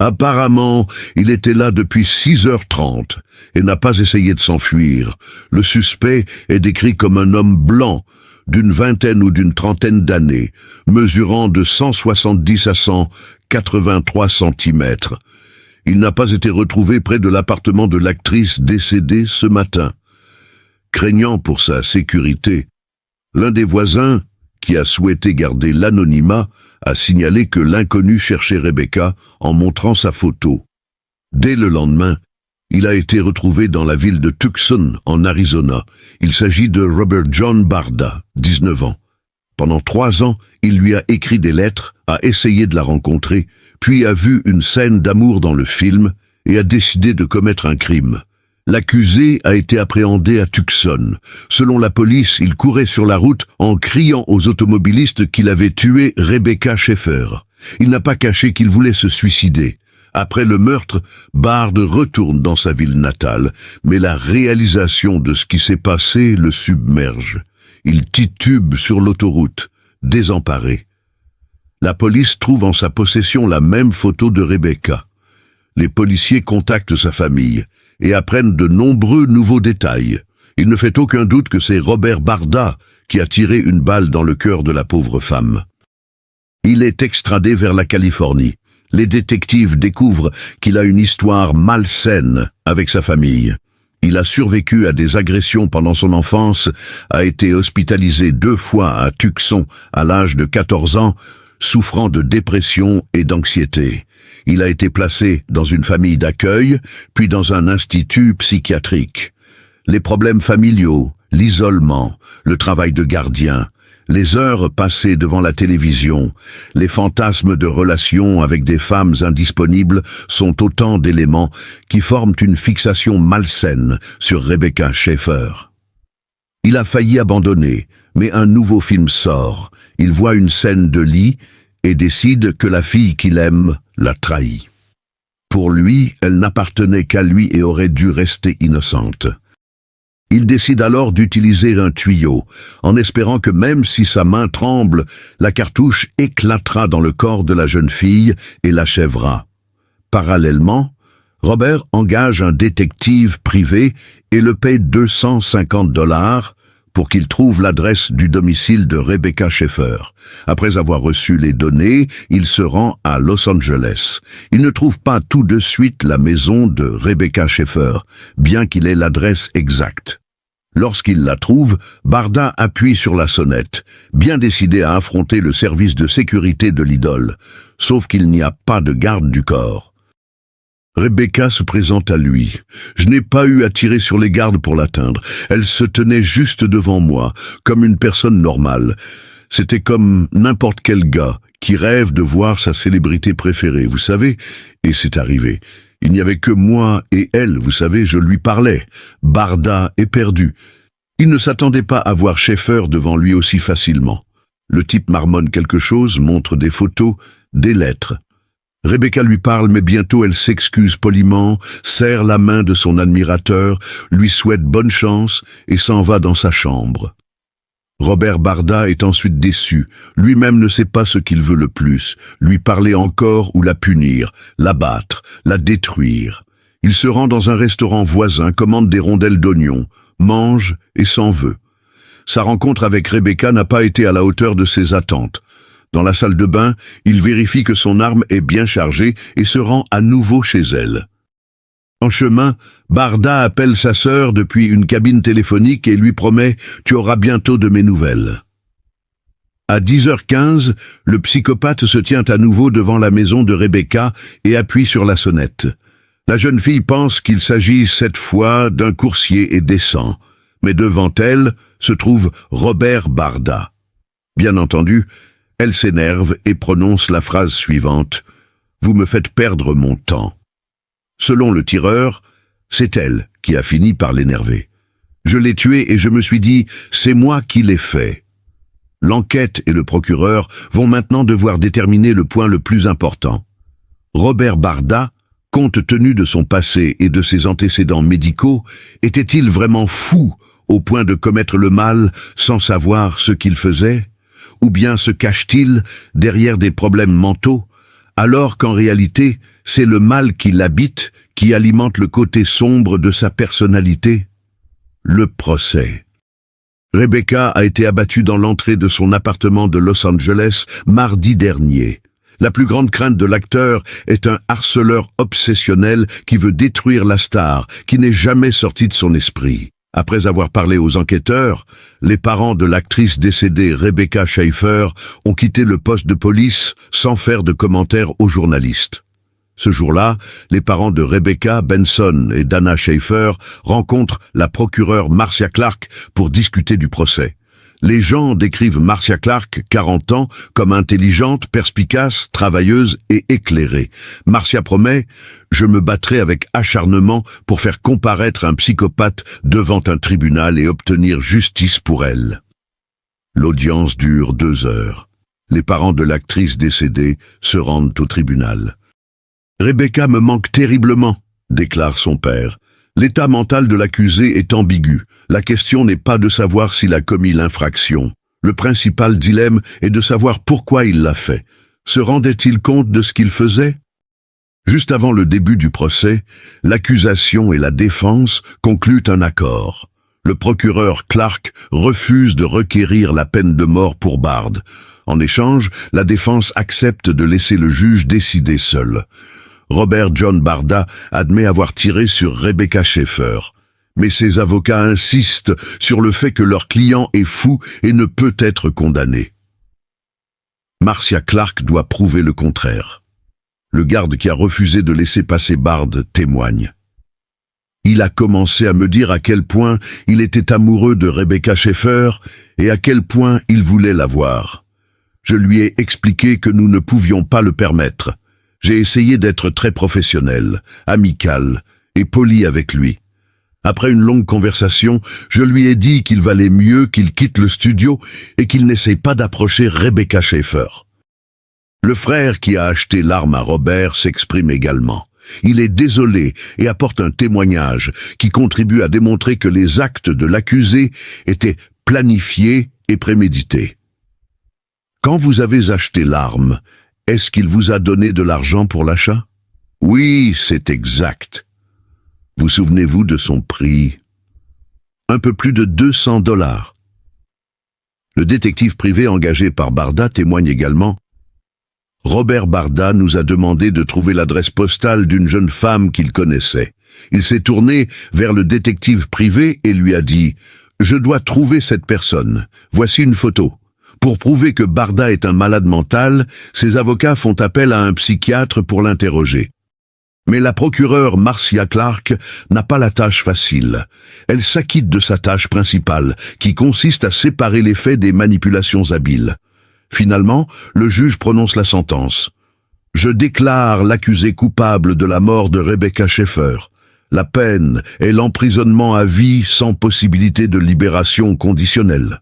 Apparemment, il était là depuis 6h30 et n'a pas essayé de s'enfuir. Le suspect est décrit comme un homme blanc, d'une vingtaine ou d'une trentaine d'années, mesurant de 170 à 183 cm. Il n'a pas été retrouvé près de l'appartement de l'actrice décédée ce matin. Craignant pour sa sécurité, l'un des voisins, qui a souhaité garder l'anonymat, a signalé que l'inconnu cherchait Rebecca en montrant sa photo. Dès le lendemain, il a été retrouvé dans la ville de Tucson, en Arizona. Il s'agit de Robert John Barda, 19 ans. Pendant 3 ans, il lui a écrit des lettres, a essayé de la rencontrer, puis a vu une scène d'amour dans le film et a décidé de commettre un crime. L'accusé a été appréhendé à Tucson. Selon la police, il courait sur la route en criant aux automobilistes qu'il avait tué Rebecca Schaeffer. Il n'a pas caché qu'il voulait se suicider. Après le meurtre, Bard retourne dans sa ville natale, mais la réalisation de ce qui s'est passé le submerge. Il titube sur l'autoroute, désemparé. La police trouve en sa possession la même photo de Rebecca. Les policiers contactent sa famille et apprennent de nombreux nouveaux détails. Il ne fait aucun doute que c'est Robert Barda qui a tiré une balle dans le cœur de la pauvre femme. Il est extradé vers la Californie. Les détectives découvrent qu'il a une histoire malsaine avec sa famille. Il a survécu à des agressions pendant son enfance, a été hospitalisé 2 fois à Tucson à l'âge de 14 ans, souffrant de dépression et d'anxiété. Il a été placé dans une famille d'accueil, puis dans un institut psychiatrique. Les problèmes familiaux, l'isolement, le travail de gardien, les heures passées devant la télévision, les fantasmes de relations avec des femmes indisponibles sont autant d'éléments qui forment une fixation malsaine sur Rebecca Schaeffer. Il a failli abandonner, mais un nouveau film sort. Il voit une scène de lit et décide que la fille qu'il aime l'a trahi. Pour lui, elle n'appartenait qu'à lui et aurait dû rester innocente. Il décide alors d'utiliser un tuyau, en espérant que même si sa main tremble, la cartouche éclatera dans le corps de la jeune fille et l'achèvera. Parallèlement, Robert engage un détective privé et le paie $250 pour qu'il trouve l'adresse du domicile de Rebecca Schaeffer. Après avoir reçu les données, il se rend à Los Angeles. Il ne trouve pas tout de suite la maison de Rebecca Schaeffer, bien qu'il ait l'adresse exacte. Lorsqu'il la trouve, Barda appuie sur la sonnette, bien décidé à affronter le service de sécurité de l'idole, sauf qu'il n'y a pas de garde du corps. Rebecca se présente à lui. Je n'ai pas eu à tirer sur les gardes pour l'atteindre. Elle se tenait juste devant moi, comme une personne normale. C'était comme n'importe quel gars qui rêve de voir sa célébrité préférée, vous savez, et c'est arrivé. Il n'y avait que moi et elle, vous savez, je lui parlais. Barda est perdu. Il ne s'attendait pas à voir Schaeffer devant lui aussi facilement. Le type marmonne quelque chose, montre des photos, des lettres. Rebecca lui parle, mais bientôt elle s'excuse poliment, serre la main de son admirateur, lui souhaite bonne chance et s'en va dans sa chambre. Robert Barda est ensuite déçu. Lui-même ne sait pas ce qu'il veut le plus, lui parler encore ou la punir, l'abattre, la détruire. Il se rend dans un restaurant voisin, commande des rondelles d'oignons, mange et s'en veut. Sa rencontre avec Rebecca n'a pas été à la hauteur de ses attentes. Dans la salle de bain, il vérifie que son arme est bien chargée et se rend à nouveau chez elle. En chemin, Barda appelle sa sœur depuis une cabine téléphonique et lui promet « Tu auras bientôt de mes nouvelles ». À 10h15, le psychopathe se tient à nouveau devant la maison de Rebecca et appuie sur la sonnette. La jeune fille pense qu'il s'agit cette fois d'un coursier et descend, mais devant elle se trouve Robert Barda. Bien entendu, elle s'énerve et prononce la phrase suivante « Vous me faites perdre mon temps ». Selon le tireur, c'est elle qui a fini par l'énerver. « Je l'ai tué et je me suis dit, c'est moi qui l'ai fait. L'enquête et le procureur vont maintenant devoir déterminer le point le plus important. Robert Barda, compte tenu de son passé et de ses antécédents médicaux, était-il vraiment fou au point de commettre le mal sans savoir ce qu'il faisait? Ou bien se cache-t-il derrière des problèmes mentaux, alors qu'en réalité, c'est le mal qui l'habite qui alimente le côté sombre de sa personnalité? Le procès. Rebecca a été abattue dans l'entrée de son appartement de Los Angeles mardi dernier. La plus grande crainte de l'acteur est un harceleur obsessionnel qui veut détruire la star, qui n'est jamais sorti de son esprit. Après avoir parlé aux enquêteurs, les parents de l'actrice décédée Rebecca Schaeffer ont quitté le poste de police sans faire de commentaires aux journalistes. Ce jour-là, les parents de Rebecca, Benson et Dana Schaeffer rencontrent la procureure Marcia Clark pour discuter du procès. Les gens décrivent Marcia Clark, 40 ans, comme intelligente, perspicace, travailleuse et éclairée. Marcia promet « Je me battrai avec acharnement pour faire comparaître un psychopathe devant un tribunal et obtenir justice pour elle. » L'audience dure 2 heures. Les parents de l'actrice décédée se rendent au tribunal. « Rebecca me manque terriblement », déclare son père. L'état mental de l'accusé est ambigu. La question n'est pas de savoir s'il a commis l'infraction. Le principal dilemme est de savoir pourquoi il l'a fait. Se rendait-il compte de ce qu'il faisait? Juste avant le début du procès, l'accusation et la défense concluent un accord. Le procureur Clark refuse de requérir la peine de mort pour Bard. En échange, la défense accepte de laisser le juge décider seul. Robert John Barda admet avoir tiré sur Rebecca Schaeffer. Mais ses avocats insistent sur le fait que leur client est fou et ne peut être condamné. Marcia Clark doit prouver le contraire. Le garde qui a refusé de laisser passer Bard témoigne. Il a commencé à me dire à quel point il était amoureux de Rebecca Schaeffer et à quel point il voulait la voir. Je lui ai expliqué que nous ne pouvions pas le permettre. J'ai essayé d'être très professionnel, amical et poli avec lui. Après une longue conversation, je lui ai dit qu'il valait mieux qu'il quitte le studio et qu'il n'essaye pas d'approcher Rebecca Schaeffer. Le frère qui a acheté l'arme à Robert s'exprime également. Il est désolé et apporte un témoignage qui contribue à démontrer que les actes de l'accusé étaient planifiés et prémédités. Quand vous avez acheté l'arme, est-ce qu'il vous a donné de l'argent pour l'achat? Oui, c'est exact. Vous souvenez-vous de son prix? Un peu plus de 200 $. Le détective privé engagé par Barda témoigne également. Robert Barda nous a demandé de trouver l'adresse postale d'une jeune femme qu'il connaissait. Il s'est tourné vers le détective privé et lui a dit « Je dois trouver cette personne. Voici une photo. » Pour prouver que Barda est un malade mental, ses avocats font appel à un psychiatre pour l'interroger. Mais la procureure Marcia Clark n'a pas la tâche facile. Elle s'acquitte de sa tâche principale, qui consiste à séparer les faits des manipulations habiles. Finalement, le juge prononce la sentence. « Je déclare l'accusé coupable de la mort de Rebecca Schaeffer. La peine est l'emprisonnement à vie sans possibilité de libération conditionnelle. »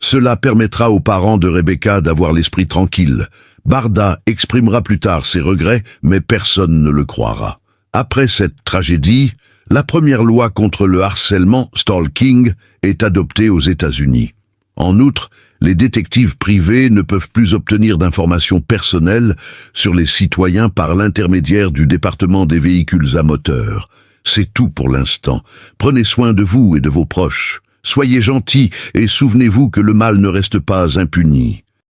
Cela permettra aux parents de Rebecca d'avoir l'esprit tranquille. Barda exprimera plus tard ses regrets, mais personne ne le croira. Après cette tragédie, la première loi contre le harcèlement, stalking, est adoptée aux États-Unis. En outre, les détectives privés ne peuvent plus obtenir d'informations personnelles sur les citoyens par l'intermédiaire du département des véhicules à moteur. C'est tout pour l'instant. Prenez soin de vous et de vos proches. Soyez gentils et souvenez-vous que le mal ne reste pas impuni.